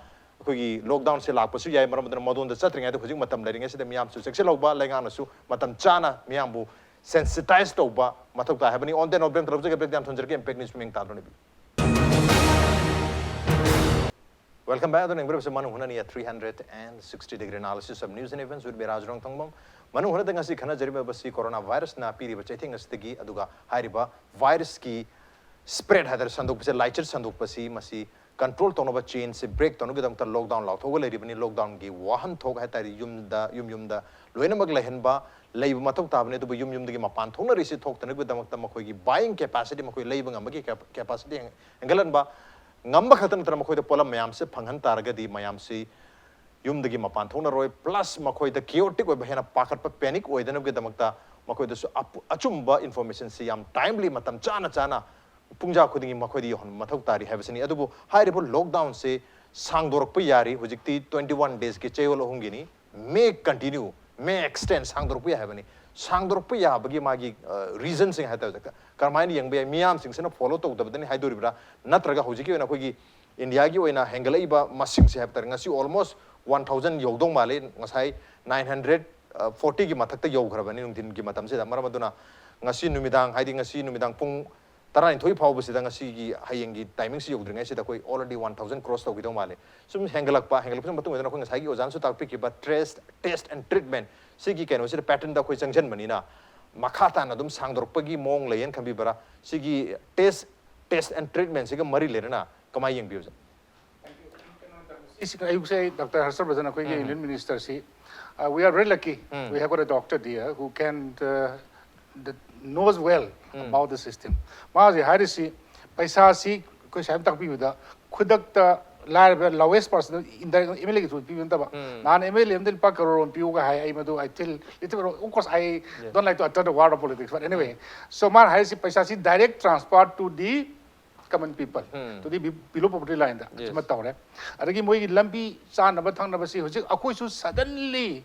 koi lockdown se lak pasu yai maram dan modon da chatring ai hojik matam lering se miyam su seksel loba lenga na su matam chana miyam bu sensitize to ba mathau ta habani on den obem taraf break down thonjer ke impact news ming ta doni welcome back to the Manung Hutna 360-degree analysis of news and events with Raj Nongthombam. Manung Hutna ngasi khana jariba basi coronavirus na piri ba chaithing astagi aduga hairiba virus ki spread hadar sanduk pase lighter sanduk pasi masi control tono ba chain se break tono gidam ta lockdown law thogale ribani lockdown gi wahan thog ha tari yum da loina mag lahen ba leib mathok tabne du yum dagi mapan thona risi thok tanu gidam ta makhoi gi buying capacity makhoi leib ngam gi capacity engalan ba ngamba khatan tara makhoi da polam mayam se phanghan targadi mayam se yum dagi mapan thona roi plus makhoi da chaotic oi bahena pakhat pa panic oi danu ge damakta makhoi da su achumba information se yam timely matam chana pungja khudingi makhoi di hon mathok tari habasani adubu hairibo lockdown se sangdorok pa yari hojikti 21 days ke chayol hongi ni may continue may extend sangdorok pa habani sangdorok pa ya bagi magi reason sing hata jakta karmaini yang be miyam sing sena follow to dabdani haidoribra natraga hojiki oina khogi india gi oina hengalai ba masing se haptar ngasi almost 1000 yogdong male ngasai 940 gi mathakta yograbani nungtin gi matam se da maramaduna ngasi numidang haidi ngasi numidang pung taran thoi phau basi da ngasi gi hayengi timing si yogdringai se da koi already 1000 cross to gidong male sum hengalak matung wedana khong ngasai gi ojan su tak pik ba test and treatment sigi keno se pattern da koi changjan manina makhata na dum sangdorpagi mong leyen khambi bara sigi test and treatment sigi mari lerena kamai yang biuja I would say Dr. Harshavardhan Akoi Union Minister we are very lucky we have got a doctor there who can that knows well about the system ma ji harisi paisa si ko shaim tak bi da khudak ta lowest person in the MLA to be ba nan MLA mdil pa crore piu ga hai I madu I tell of course I don't like to utter the word of politics but anyway so man harisi paisa si direct transfer to the common people to the below poverty line da chima tawre adagi moi lambi chan na ba thang na ba si hojik akoi su suddenly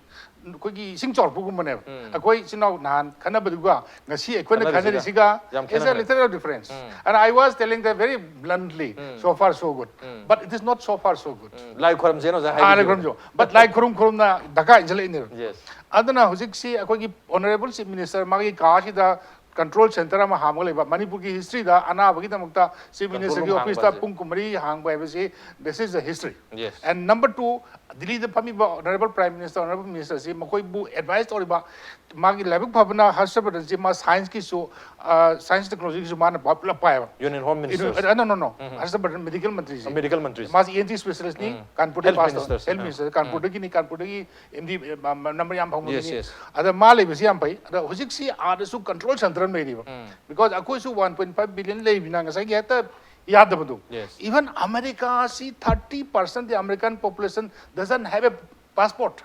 koi gi sing chor pu gum ne akoi sinau nan khana ba duga ngasi ekoi na khana risiga is a little difference and I was telling them very bluntly so far so good but it is not so far so good like khuram jeno ja like khuram jo but like khurum na daka injale in yes adana hojik si akoi gi honorable chief minister magi ka si da control center ma hamgal ba Manipur ki history da ana bagi da mukta chief minister ki office ta pung kumari hang ba se this is the history yes and number 2 Delhi the pami honorable prime minister honorable minister si makoi bu advice or ba magi labuk bhavana Harshavardhan ji ma science ki so science technology ki so man popular pa union home minister no Harshavardhan medical mantri mas ENT specialist ni Kanpur de pass health minister Kanpur de ki Kanpur de ki MD number yam phang ni ada male bisi yam pai ada hojik si ada su control center because akoi su 1.5 billion lei bina ngasai gi hata yad badu even America see 30% the American population doesn't have a passport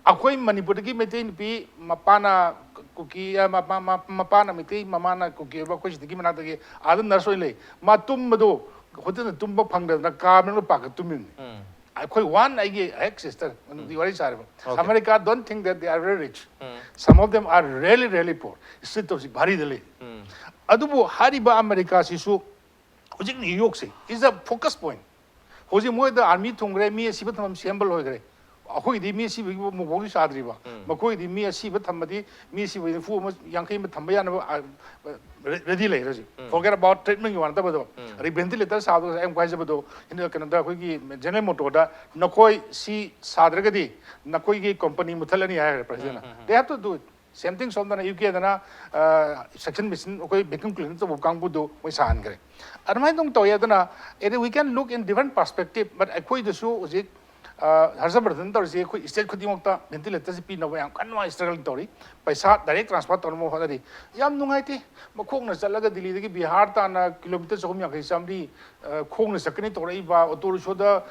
akoi Manipur ki metin pi mapana cookie mapana miti mamana cookie ba kuch digi mana dagi adam narsoi le ma tum mado hotel tum ba phang da ka men pa ka tumin I one ex sister the very sorry America don't think that they are very rich some of them are really poor sit of bari dele adubu hariba America sisu hojik New York se is a focus point hoji moi the army thongre mi sibat tham symbol hoigre akoi di mi si mo boli sadri ba makoi di mi si bat thamadi mi si we fu mo yankai ma thamba yana ready le raji forget about treatment you want ba ri ventilator sa do em kwai ba do in Canada koi ki general motor da nakoi si sadra gadi nakoi ki company muthalani hai president they have to do it same thing som da UK da na section mission koi vacuum cleaner to kang bu do moi san gre armai dong to ya da na we can look in different perspective but akoi the show is Harjabardhan torsi koi state khudimokta ventilator si pina wa yam kanwa struggle tori paisa direct transfer tormo hodari yam nungai ti makhong na chalaga Delhi dagi Bihar ta na kilometer chom ya kai samri khong na sakni torai ba otor shoda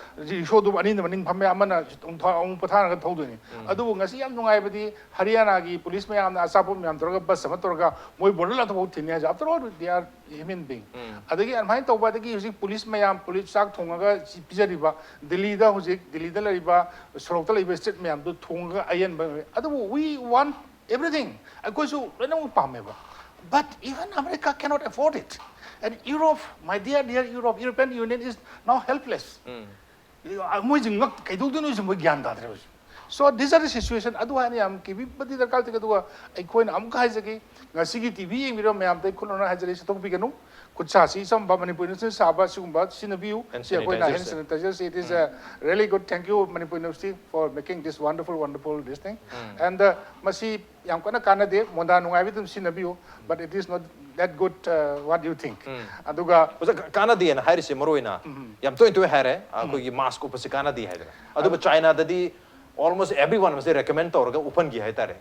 shodu ani na maning phamme amana ong pathana ga thodu ni adu ngasi yam nungai badi Haryana gi police me yam na asapu me yam torga bus sama torga moi border la thau thini ja after all they are human being adagi anmai to ba dagi husi police me yam police sak thonga ga pijari ba Delhi da husi Delhi da lariba sorokta lariba state me yam do thonga ayen ba adu we want everything akosu rena pame ba but even America cannot afford it and Europe my dear European Union is now helpless moi jingak kai do no jing gyan da dre so these are the situation adu hani am ki bi badi dar kal te du ai koin am ka jagi ngasi gi TV ing biro me am te khulona ha jari satok bi ganu kucha si some ba Manipur University saba sugumba sinabiu si koi na hand sanitizer it is a really good thank you Manipur University for making this wonderful this thing and masi yam kana kana de monda nungai bitum sinabiu but it is not that good what do you think aduga kana de na hairi se moroina yam to hare ko gi mask ko pasi kana de haira adu China dadi almost everyone must recommend to open gi hai tare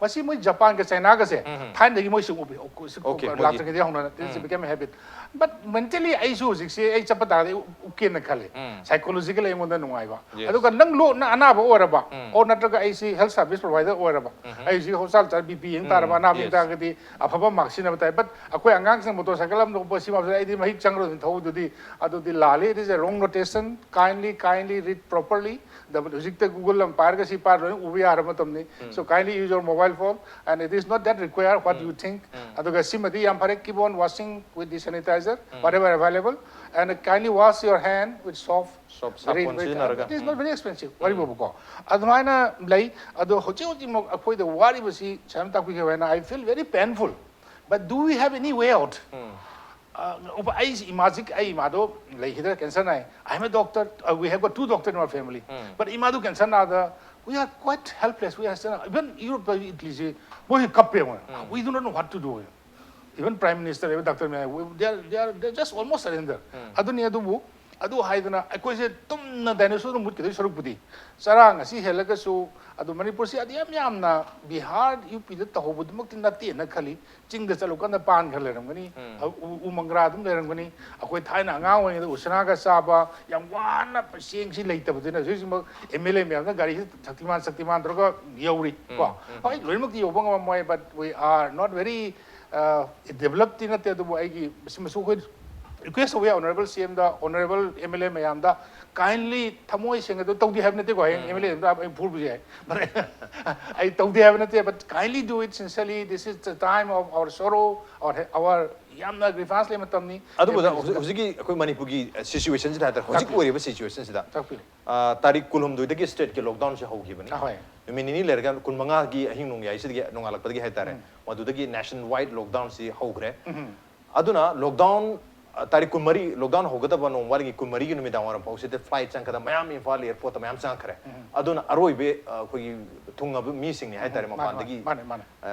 masi moi Japan ka China ka se thain de moi sung ubi lak ke de hona this became a habit but mentally I so se ai chapata de uken na khale psychologically ai monda nungai ba adu ka nang lo na ana ba ora ba or na ka ai si health service provider ora ba ai si hospital char BP ing tar ba na bi ta ga di afaba marks na ba but akoi angang sang motorcycle am no ba si ma ai di mahik changro din thau du di adu di lale it is a wrong notation kindly read properly the Google Empire ka si par ubi aramatamni so kindly use your mobile phone and it is not that required what you think aduga simadi yam pare keep on washing with the sanitizer whatever available and kindly wash your hand with soap it is not very expensive wari bobu ko admaina lai adu hochi mo akoi the wari basi cham ta ku ke I feel very painful but do we have any way out I imagine I imado like here cancer I am a doctor we have got 2 doctors in our family but imado cancer na we are quite helpless we are even Europe Italy we do not know what to do even prime minister even doctor they are just almost surrender aduni adu haidana akoi se tumna dinosaur mut ke saruk budi sarang asi helaga su adu Manipur si adi yam na Bihar UP da tahobud mak tin nati na khali ching da chalu kan pan khale ram gani umangra dum le ram gani akoi thaina nga wani da usna ga saba yam wana pasing si leita budina si MLA me na gari saktiman droga yauri ko ai loimak di obang moy but we are not very developed in at adu ai gi simasu khoi request we honorable CM da honorable MLA mayam da kindly thamoi sing do tawdi have nate ko MLA da phur bu jai but I tawdi have nate but kindly do it sincerely this is the time of our sorrow or our yamna grievance le matam ni adu hojiki koi Manipur gi situation ji da hojik ori ba situation sida tarik kulhum doi da state ke lockdown se hogi bani minini lerga kun manga gi ahing nung yai sidi nongalak padi hai tare madu da gi nationwide lockdown si hogre aduna lockdown तारीख कुमरी lockdown होगा तब no वाली कुमरी की नुमिता वाला पाउस इते flight चंग कदा मयाम Imphal airport मयाम चंग करे अदुन अरोई बे कोई थुंग अब मीसिंग ने है तारे मपान दगी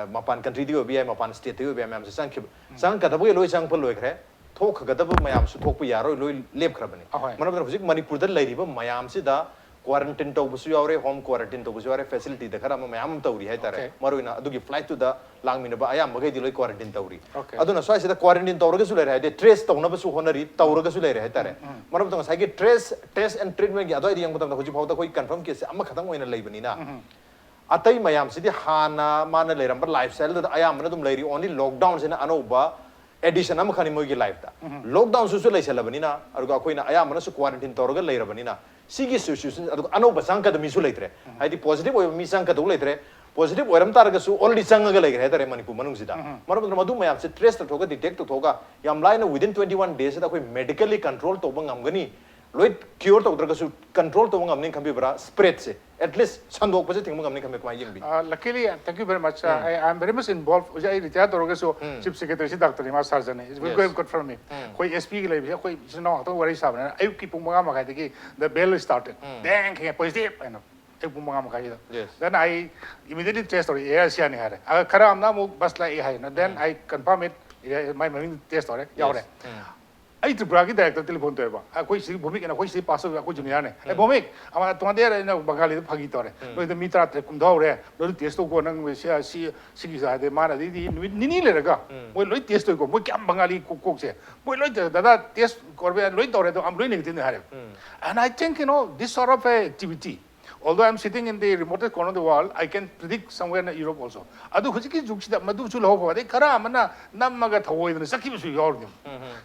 मपान कंट्री दियो बी मपान स्टेट दियो बी मयाम से चंग कदा बे लोई चंग पर लोई करे थोक कदा बे मयाम से थोक पे यारो लोई लेप खरबनी मतलब हुजिक मणिपुर द लैरिबा मयाम से दा क्वारंटाइन तौबसु यावरे होम क्वारंटाइन तौबसु यावरे फैसिलिटी द खरा मयाम तौरी है तारे मरोइना अदुगी फ्लाइट टू द लांगमिनबा आयाम बगै दिलोय क्वारंटाइन तौरी अदुना स्वाइसे द क्वारंटाइन तौरगसु लेरे है ट्रेस तौनबसु होनरी तौरगसु लेरे है तारे मरब तंग साइगे टेस्ट एंड ट्रीटमेंट गी अदोय दियंग बतम हुजि फावदा कोई कंफर्म केस अमा खतम होइना लैबनिना atai mayam sidi hana mana leram lifestyle da ayam mana dum leiri only lockdown sina anoba addition am khani mogi life da lockdown su lei selabani na aruga koina ayam mana su quarantine toroga leirabani na sigi situation aruga anoba sangka da misu leitre haidi positive oy mi sangka du leitre positive oiram targa su already sangaga leigre tare Manipur manung sida marab madu mayam se trace to thoga detect to thoga yam line within 21 days da koi medically control to bang amgani loit cure to draga su control to bang amni khambi bra spread se at least sandok pase thing bang amni khambi kmai yim bi luckily thank you very much I am very much involved I retired to so chief secretary si doctor ma surgeon is we go good for me koi SP ki lai koi no to worry sa na ayu ki pung ma ma kai ki the bell started dang ke positive and then I immediately test or ASIA ni hare agar khara amna mu bas la hai na then I confirm it my main test or yaw re ai tripura ki director telephone to ba koi si bhumik na koi si pass ho koi junior ne ai bhumik ama tumade na bangali phagi to re no the mitra tre kum do re no test to ko nang si ki sa de mara di ni le ga moi loi test to ko moi kyam bangali ko se moi loi dada test korbe loi to re to am loi ne tin hare and I think this sort of activity although I am sitting in the remotest corner of the world, I can predict somewhere in Europe also. Adu hujiki juksida madu chul ho ba de kara amana nammaga thawoi na sakib su yor nim.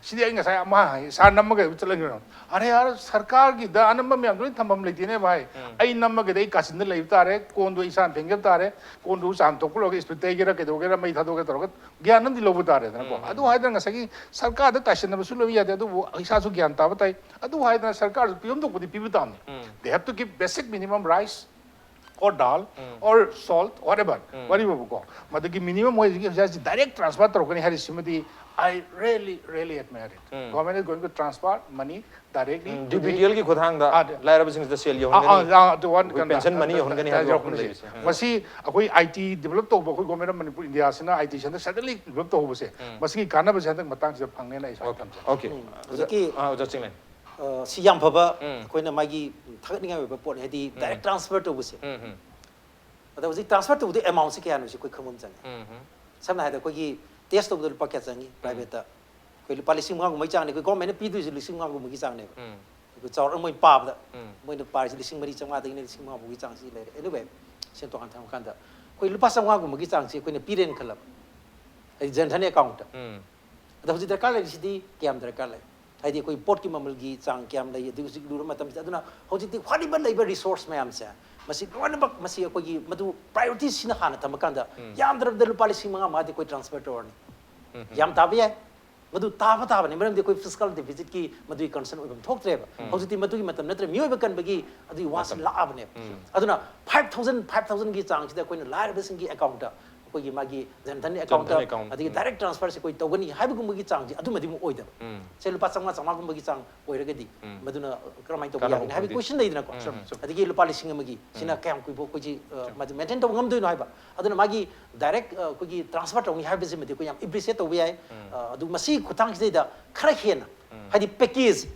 Sidi ai ngasai ama sa nammaga chalang no. Are yaar sarkar ki da anamba me amdoi thambam leiti ne bhai. Ai nammaga dei kasin lai tare kon do isan phengep tare kon do sam to kulo ge spitai ge ra ke do ge ra mai thado ge taro gyanam di lobu tare na ko. Adu hai da ngasai sarkar da tashin na su lo ya de adu isa su gyan ta batai. Adu hai da sarkar piyom to pudi pibitam. They have to give basic minimum rice or dal or salt, whatever we go. But the minimum wage is just direct transfer to Harry I really admire it. Government is going to transfer money directly. DPTL ki khudang da laira basing the sale the one pension money hongani ha masi akoi IT develop to bakoi government of Manipur India sina IT center suddenly develop to hobse masi kana ba center matang se phangne na isa okay just Chinglen si yam phaba koina magi thakninga ba pot hedi direct transfer to buse ada uji transfer to the amount se kya no si koi khamum chang samna hada koi gi test of the packet changi private ta koi policy ngam mai chang ne koi government pi du si lising ngam mu gi chang ne koi chawr moi pa ba moi no par si lising mari changa da ne lising ngam mu gi chang si le anyway sen to kan tham kan da koi lupa sangwa mu gi chang si koi ne piren khalap ai jan thane account ada uji da kala si di kyam da kala haidi koi port ki mamal gi chang kyam lai du sik dur matam aduna hoji ti khwadi ban labor resource mayam sa masi lona bak masi koi gi madu priority sina khana tamakanda yam dar dar policy manga ma di koi transfer to ni yam tabiya madu taba ni maram de koi fiscal deficit ki madu concern obam thok treba hoji ti madu gi matam natre mioi ba kan bagi adu was la abne aduna 5000 gi chang sida koi na lar besing gi account koi gi magi janthani account adi direct transfer se koi togani haibugum gi chang ji adu madi mu oida se lupa changma gum gi chang oiragadi maduna kramai to ya habi question dai dina ko adi gi lupa lising magi sina kam koi bo koi ji madi maintain to ngam doi no haiba aduna magi direct koi gi transfer to ngi habi se madi ko yam appreciate to bai adu masi khutang ji da khara hena hadi package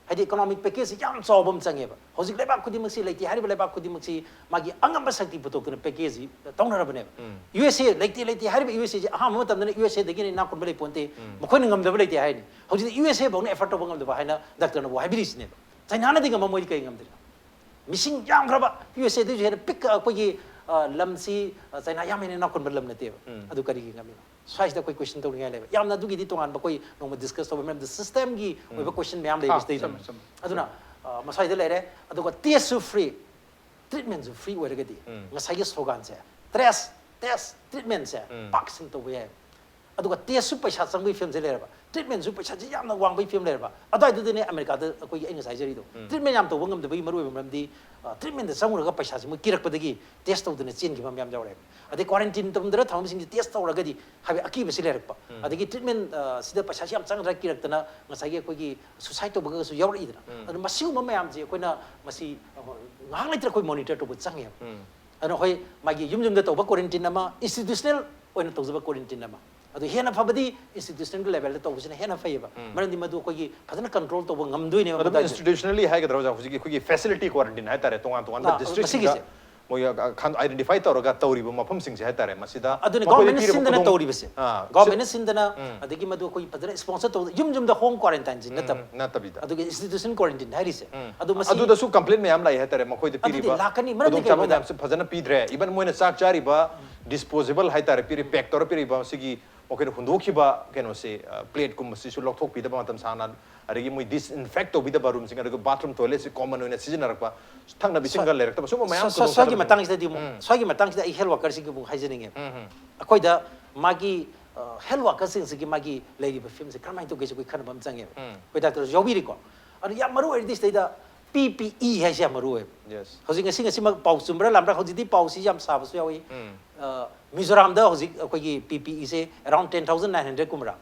hadi economic package yam sobam changeba hojik leba khudi maksi leiti hari leba khudi maksi magi angam sakti putok na package tongna rabane USA leiti hari USA ha mo tam na USA degi na kun bele ponte mokoi ngam da leiti hai ni hojik USA bong effort to ngam da hai na doctor na bo hybris ne china na dinga moi kai ngam da missing yam graba USA de je pick ko gi lamsi china yam ne na kun lam na te adu kari gi ngam size da koi question to ngai leba yam na du gi di tongan ba koi no discuss to the system gi we question me am le stay aduna masai de lere adu ko test free treatment free we ga di ngasai gi slogan se test treatment se vaccine to we adu ko test paisa sang bi film se lere ba treatment su paisa ji yam na wang bi film lere ba adai du ne America da koi gi ngasai jari do treatment yam to wangam de bi maru bam di treatment da sang ga paisa si mu kirak pa dagi test to de ne chen gi bam yam jawre adi quarantine to ndra tham sing test to ra ga di habi aki besi lerek pa adi treatment sida paisa si am chang ra kirak tana ngasai gi koi gi suicide to ba su yaw idra adu masiu ma yam ji koi na masi ngang lai tra koi monitor to bu chang ya anu hoi magi yum da to ba quarantine ma institutional oina to ba quarantine ma adu hena phabadi institutional level to busina hena phaiba marandi madu koi gi phadana control to ba ngam doi ne institutionally hai ga drawja huji koi facility quarantine hai tare tonga district moi identify tawraga tawriba mafam sing se hatare masida aduna government sindana tawribase government sindana adigi madu koi padra sponsor to yum da home quarantine jin natabida aduga institution quarantine harise adu masi adu da su complaint me am lai hatare makoi de piriba lakani maram de chama am se phajana pidre even moina sak chariba disposable hatare piri pack tor piriba sigi okay hundokhiba keno se plate kum si su lokthok pidaba matam sana adagi moi disinfect to bida room singa adagi bathroom toilet se common oina season rakpa thangna bisingal lerak ta suma mayam so sagi matang sida di sagi matang sida health worker sigi bu haijening akoi da magi health worker sigi magi lady ba film se kramai to gese koi khana bam change koi doctor jobi ri ko ani ya maru edi sida PPE hai sia maru yes hojing ngasi ma pau sumbra lamra hoji di pau si jam sa ba su yawi Mizoram da hoji koi gi PPE se around 10,900 kumra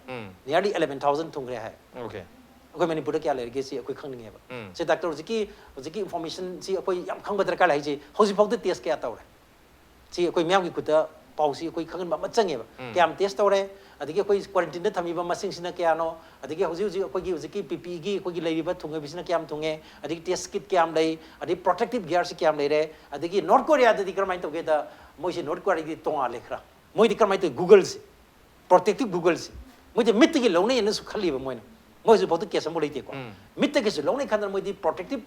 nearly 11,000 thungre hai okay अखोई मणिपुर क्या लेरगे सी अखोई खंगनी है से doctor जी information सी अखोई याम खंग बदर का लाइ जे हौजी फाउद test क्या तौरे सी अखोई म्याम की खुदा पाउसी अखोई खंगन बा मचंगे क्या हम टेस्ट तौरे अदिगे अखोई क्वारंटाइन द थमी बा मसिंग सिना क्या नो अदिगे हौजी अखोई की पीपी की अखोई लेरी बा थुंगे बिसिना क्या हम थुंगे अदिगे टेस्ट किट क्या हम लई अदि प्रोटेक्टिव गियर से क्या हम लेरे अदिगे नॉर्थ कोरिया दि करमाइन तो गेदा मोइसे नॉर्थ कोरिया दि तोंगा लेखरा मोइ दि करमाइन तो गूगल से प्रोटेक्टिव गूगल से मोइ मिट की लौने न सु खली बा Moina moi su botu kesa mulai teko mitte ke su longnai khandar moi di protective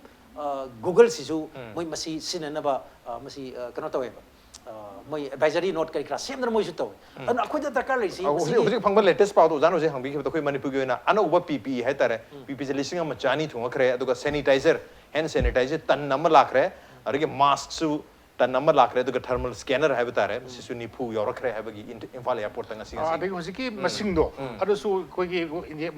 google si su moi masi sinana ba masi kano tawe ba moi advisory note kari kra sem dar moi su tawe an akhoi da darkar lai si hojik phangba latest paw to jano je hangbi ke to khoi manipur ge na ana uba PPE hai tare PPE listing am chani thunga khre aduga sanitizer hand sanitizer tan number lakhre arige mask su tan number lakhre aduga thermal scanner hai batare sisu ni phu yorakre hai bagi imphal airport tanga singa adagi hojiki masingdo adu su koi gi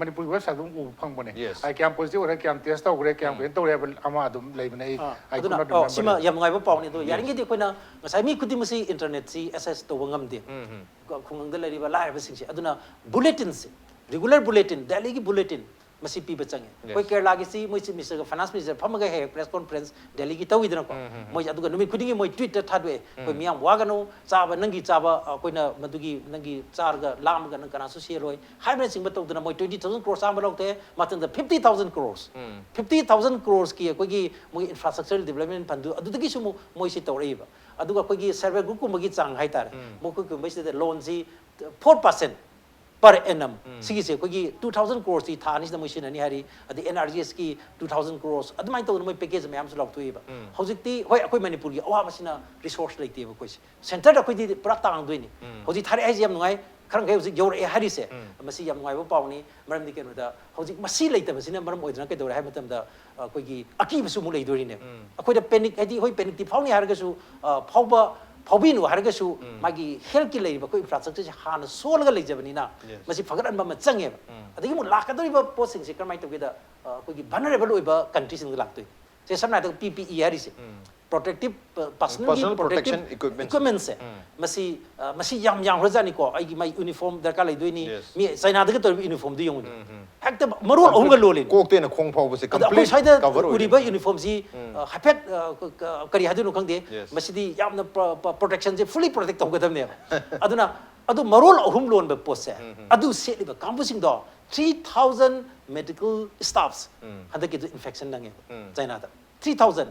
manipur website dum u phangbone ai kyam positive ore kyam test ta ore kyam pen tore ama adum leibne ai aduna sima yam ngai ba pawni do yaringe de koina ngasai mi khudi masi internet si access to wangam de khungang de lari ba lai ba sing si aduna bulletin se regular bulletin daily gi bulletin masi pi bachange koi kerala gi si moi si mr finance minister phamaga he press conference delhi gi tawi dana ko moi aduga numi khudingi moi twitter thadwe koi miam wagano chaba nangi chaba koina madugi nangi charga lam ga nang kana su se roi hybrid sing ba tawdana moi 20,000 crores am lokte matang da 50,000 crores 50,000 crores ki koi gi moi infrastructure development pandu adudagi su moi si tawrei ba aduga koi gi survey group ko magi chang hai tar mo koi ko mai se loan si 4% per annum sigi se koi 2,000 crores ti thani da machine ani hari adi NRGS ki 2,000 crores admai to moi package me am slok tuiba hojik ti hoi akoi manipur gi awa masina resource leite ba koi center da koi di pura tang duini hojik thari ai jam ngai kharang gai hojik yor e hari se masi yam ngai ba pawni maram di kenu da hojik masi leite ba sina maram oidna ke dor hai matam da koi gi aki bu su mu leidori ne akoi da panic adi hoi panic ti phawni har ga su phawba Pobinu hargasu magi health ki leiba ko infrastructure se hana solga leijabani na masi fagaran ba machange adigi mu lakadori ba posing se kamai to geda ko gi vulnerable oiba countries in laktoi se samna to PPE hari se protective personal protection equipment se masi yam rajani ko ai gi mai uniform darka leidoi ni mi China da to uniform du yong hekta marul ohunga lolin kokte na khong phau se complete cover uriba uniform si hapet kari hadu no khangde masidi yamna protection je fully protect togadam ne aduna adu marul ohum lon ba pose adu se liba campusing do 3,000 medical staffs hada ki infection nange China da 3,000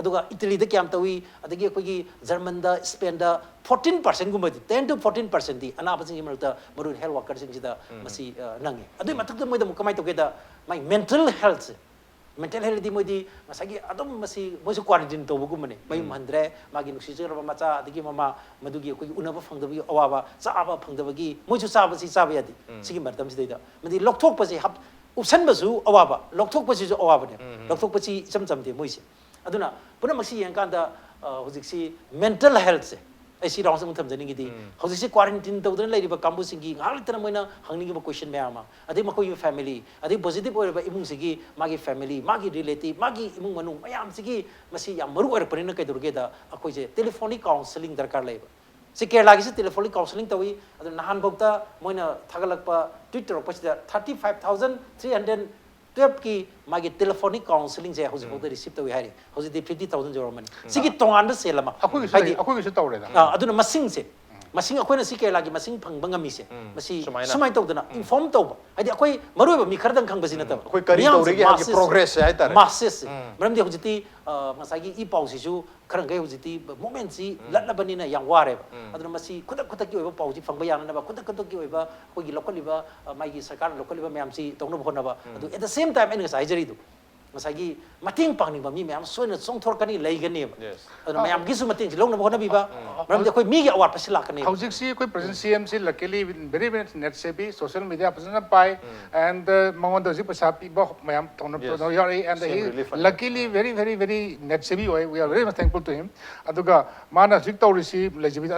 aduga Italy da kyam tawi adagi koi gi German da Spain da 14% gumba 10 to 14% di anaba sing marta marun health workers sing da masi nange adu matak da moi da kamai to geda my mental health di moi di masagi adum masi moi su quarantine to bugum ne mai mandre magi nuksi jera ba macha adagi mama madugi koi unaba phangda bi awa chaba phangda gi moi su chaba si chaba yadi sigi martam si da madi lokthok pa si hap option basu awaba lokthok pa si jo awaba ne lokthok pa si cham de moi si aduna puna masi yang kan da hojik si mental health se ai si rong sam tham jani gi di hojik si quarantine to dan lai ba kambu singi ngal tan moina hangni gi question me ama adi ma ko family adi positive or ba imung sigi magi family magi relative magi imung manung mayam sigi masi yam maru or parina kai durge da akoi je telephonic counseling darkar lai ba si kerala gi si telephonic counseling tawi adu nahan bokta moina thagalak pa twitter pa si 35,312 ki magi telephonic counseling je hoji bokta receive tawi hari hoji de 50,000 euro man sigi tongan da selama akoi gi se tawre da aduna masing se masing akoina si kela gi masing phangba ngami se masi Sumaina. sumai tawdana inform tawba hadi akoi maroi ba mi khardang khangba sin nataba Akoi kari tawrigi hagi progress hai tare. masses maram di hujiti masagi I pau si su kharang gai hujiti moment si latlabani na yang ware ba aduna masi kudak kudak ki oiba pau si phangba yana na ba kudak kudak ki oiba koi gi local liba mai gi sarkar local liba mayam si tongna bhona ba adu at the same time en sai jari du masagi mating pangning ba mi mayam soina songthor kani leigani ba Yes. aduna mayam gi su mating si longna bhona bi ba maram di koi mi gi awar pasila kani Housing see koi present CMC luckily very very net savvy social media person pai and mangon dosi pasapi bo mayam tono Yes. tono yari and Seem he really funny. luckily very net savvy we are very much thankful to him aduga mana sik to receive legibi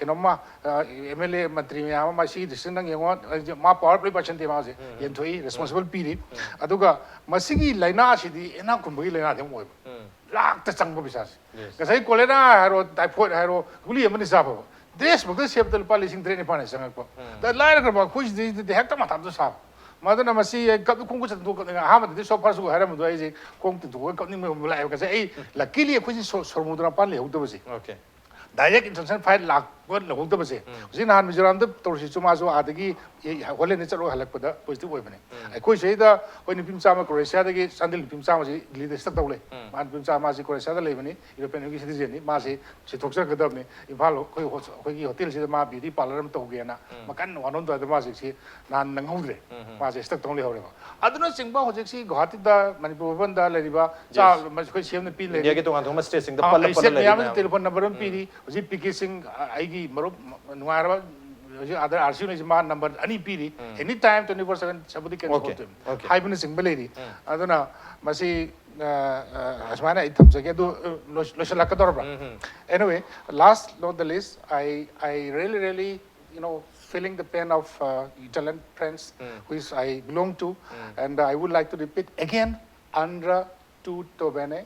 kenoma MLA mantri mayam ma si decision nang yengon ma power play person te ma se yenthoi responsible piri aduga masigi laina sidi ena kumbagi laina dem oi lakta changba bisas kasai cholera haro typhoid haro guli amani sabo देश भक्त सेब तल पाली सिंह त्रेने पाने संग को the line कर बा खुश दे दे हेक्टा माथा तो साब मादन मसी कब कुंग कुछ तो हा मत सो फर सो हरे मदो आई जे कोंग तो कब नि मलाई का ए लकीली खुश सरमुद्रा पाले हो तो बसी Okay. Direct international fight lakh को लगो तो बसे उसी नान मिजोरम तो तोरसी चुमा सो आदगी होले ने चलो हलक पदा पॉजिटिव होय बने आई कोई सेदा कोई निपिम चामा क्रोएशिया दगी संदिल निपिम चामा जी लीड स्टक तौले मान निपिम चामा जी क्रोएशिया दा लेबनी यूरोपियन की सिटीजन नि मा से सिथोक्सर गदबने इम्फाल कोई की होटल से मा ब्यूटी पार्लर में तौगेना मकन वानों तो मा से नान नंगौद्रे मा से स्टक तौले होरे अदुना सिंगबा होजिक सी गुवाहाटी दा मणिपुर वन दा लेरिबा चा कोई सेम ने पी ले India ke tungan thoma stressing the palla palla le. ꯃꯌꯥꯝꯅ ꯇꯦꯂꯤꯐꯣꯟ ꯅꯝꯕꯔ ꯑꯃ ꯄꯤꯔꯤ ꯍꯧꯖꯤꯛ ꯄꯤꯀꯦꯁꯤꯡ ꯑꯩꯒꯤ ꯃꯔꯨꯞ ꯅꯨꯡꯉꯥꯏꯔꯕ ꯍꯧꯖꯤꯛ ꯑꯥꯗꯔ ꯑꯥꯔꯁꯤꯅ ꯃꯥ ꯅꯝꯕꯔ ꯑꯅꯤ ꯄꯤꯔꯤ ꯑꯦꯅꯤ ꯇꯥꯏꯝ 24/7 ꯁꯕꯨꯗꯤ ꯀꯦꯟ Okay, ꯇꯧ okay. ꯍꯥꯏꯕꯅꯆꯤꯡꯕ ꯂꯩꯔꯤ ꯑꯗꯨꯅ ꯃꯁꯤ ꯑꯁꯨꯃꯥꯏꯅ ꯑꯩ ꯊꯝꯖꯒꯦ ꯑꯗꯨ ꯂꯣꯏꯁꯤꯜꯂꯛꯀꯗꯧꯔꯕ꯭ꯔꯥ anyway last not the least I really feeling the pain of Italian friends which I belong to and I would like to repeat again Andra tutto bene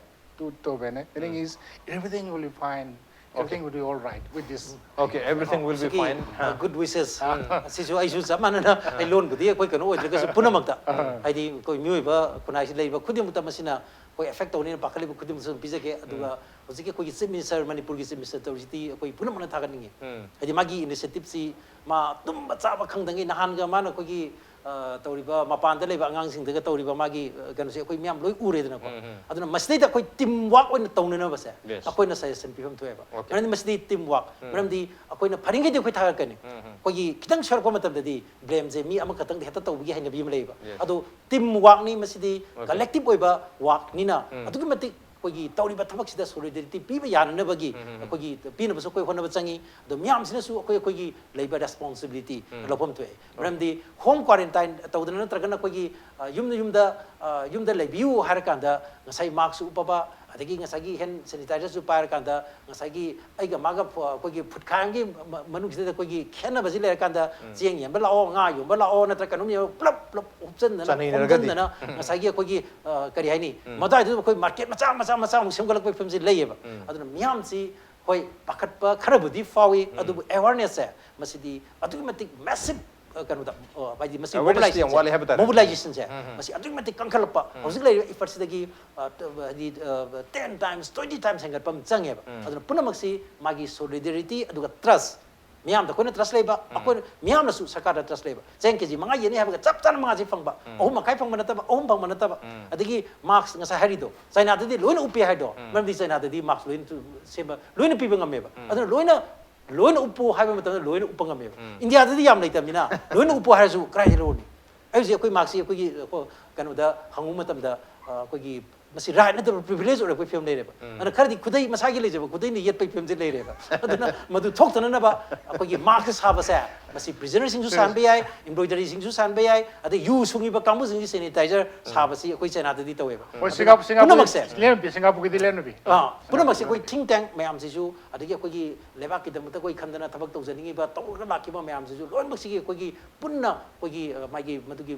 meaning is everything will be fine everything will be all right with this Okay, everything will be fine. good wishes sisu ai su samana na ai lon budi koi kano oi ka punamakta ai di koi mioi ba kunai si leiba khudim ta masina koi effect tawni pakali bu khudim su bijake aduga hojike koi chief minister manipur gi chief minister tawjiti koi punamana thaganingi ai di magi initiative si ma tumba chaba khangdangi nahan ga mana koi gi तौरीबा मपान लेब आगांग तौरीबा मागी कनोसे अखोई ma'am लोई उरेदना को अदुना मसदीदा अखोई team work ओइन तौननबसे अखोइना suggestion पिफम थोएबा मरन Masdi team work मरमदी अखोइना फरिंगे दि अखोई थागकनी अखोई खितंग सरको मतमददी ब्लेम जे मी अमा खतंग हेता तौबगी हाइना बिम लेबा अदो टीम वर्क नि मसदी कलेक्टिव ओइबा वर्क निना अदुगी मति कोई तौरीबा थबक सिदा सोलिडरिटी पीबा याननबगी कोई पीनबसो कोई होनबा चंगी दो म्याम सिनसु कोई लेबा रेस्पोंसिबिलिटी लफम थोए मरमदी होम क्वारंटाइन तौदन नत्रगना कोई युमदा लेबियु हारकांदा ngasai mask upaba adagi ngasagi hand sanitizer su pair kanda ngasagi aiga maga kogi phutkangi manung sida kogi khena baji le kanda jeng yam bala o nga yum bala o natra kanum yo plop option na na ngasagi kogi kari haini madai du koi market macha semgalak pe film ji leyeba aduna miyam si koi pakat pa kharabudi fawi adu awareness hai masidi adu matic massive कनुदा बाइदि मसी mobilisation से मसी अदुमति कंखलपा हौजिक ले effort सिदगी 10 times 20 times हंगर पम चंगे अदुन पुनमक्सी मागी सॉलिडरिटी अदुगा ट्रस्ट मियाम द कोने ट्रस्ट लेबा अकोन मियाम नसु सरकार द ट्रस्ट लेबा चेंग केजी मंगा येने हाबगा चप चन मंगा जी फंगबा ओहम मखाइ फंग मनतबा ओहम फंग मनतबा अदगी मार्क्स ngasa harido चाइना ददि लोइन उपि हाइदो मरमदि चाइना ददि मार्क्स लोइन सेबा लोइन पिबा ngमेबा अदुन लोइन उपो हाइबा मतम लोइन उपंगमेबा इंडिया ददि याम लेतमिना लोइन उपो हारसु क्राइ रोनी अइजे कोइ मार्क्स कोइ कनुदा हंगु मतमदा कोइ मसी राइट नत प्रिविलेज ओर कोइ फिल्म लेरेबा अन खरदि खुदै मसागी लेजेबा खुदै नि येत पै फिल्म जे लेरेबा अदुना मदु थोक्तननबा कोइ मार्क्स साबसे मसी प्रिजनर सिंगसु सानबे याय एम्ब्रॉयडरी सिंगसु सानबे याय अदे यु सुंगिबा कामु सिंगि सैनिटाइजर साबसी कोइ चाइना ददि तवेबा ओइ सिंगापुर की लेन भी पुनमक्से कोइ थिंक टैंक मयाम सिसु अदगी कोइ लेबा की दमत कोइ खंदना थबक तौजनिंगी बा तौर लाकिबा मयाम सिसु लोइमक्सी कोइ पुन्ना कोइ मागी मदुगी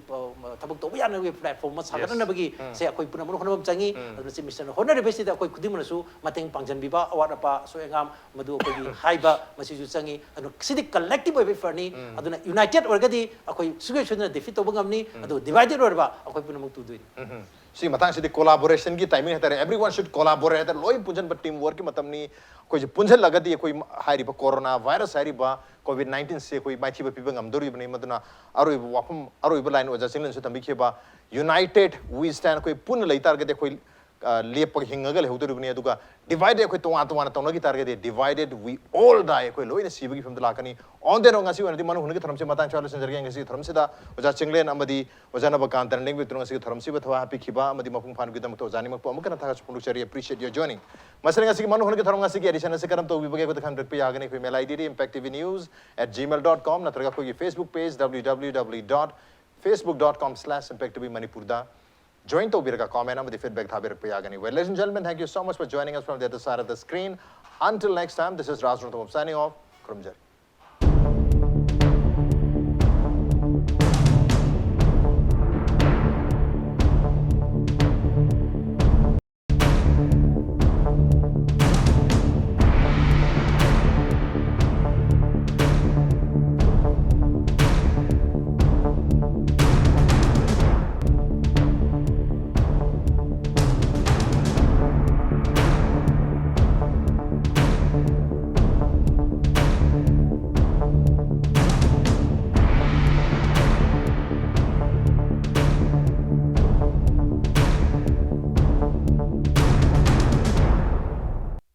थबक तौबा यानबे प्लेटफॉर्म मा सागननबगी से कोइ पुन्ना मन होनबम चंगी अदुना सि मिशन होनरे बेसिदा कोइ खुदिमनसु मतंग पांजन बिबा अवाट अपा सोएंगाम मदु कोइ हाइबा मसिसु चंगी अदु सिदि कलेक्टिव ओइबे फर्नी ꯂꯥꯛꯀꯅꯤ ꯑꯗꯨꯅ ꯌꯨꯅꯥꯏꯇꯦꯗ ꯑꯣꯏꯔꯒꯗꯤ ꯑꯩꯈꯣꯏ ꯁꯨꯡꯁꯣꯏ ꯁꯣꯏꯗꯅ ꯗꯤꯐꯤꯠ ꯇꯧꯕ ꯉꯝꯅꯤ ꯑꯗꯨ ꯗꯤꯚꯥꯏꯗꯦꯗ ꯑꯣꯏꯔꯕ ꯑꯩꯈꯣꯏ ꯄꯨꯝꯅꯃꯛ ꯇꯨꯗꯣꯏꯅꯤ सी मतंग से कोलाबोरेशन की टाइमिंग है एवरीवन शुड कोलाबोरेट लोई पुंजन टीम वर्क की मतमनी कोई पुंजन लगदी कोई हारिबा कोरोना वायरस हारिबा कोविड-19 से कोई माइथी पीबंग अमदोरिबनी मदना अरोइब वाफम अरोइब लाइन ओजा चिंगलन से तंबिखेबा यूनाइटेड वी स्टैंड कोई पुन लैतारगदे कोई लेप हिंगगल हेउदोरिबनी अदुगा डिवाइडेड कोई तोवा तोवा तौनगी तारगदे डिवाइडेड वी ऑल डाई कोई लोइन सीबगी फिल्म लाकनी ऑन देनो ngasi वनदि मनु हुनगे थरमसे मतंग चालो संजरगे ngasi थरमसेदा ओजा चिंगलेन अमदि ओजा नबकांत लिंग वितु ngasi थरमसे बथवा हैप्पी खिबा अमदि मपुंग फान गिदम तो जानी मपु अमुकना था पुंडुचरी अप्रिशिएट योर जर्नी मसले ngasi मनु हुनगे थरम ngasi की एडिशन से करम तो विबगे को तखन पे आगने कोई मेल आईडी impacttvnews@gmail.com नत्रगा कोई Facebook page www.facebook.com/impacttvmanipur da join to birga comment and the feedback thabir pe agani well ladies and gentlemen thank you so much for joining us from the other side of the screen until next time this is Raj Nongthombam signing off from Jerry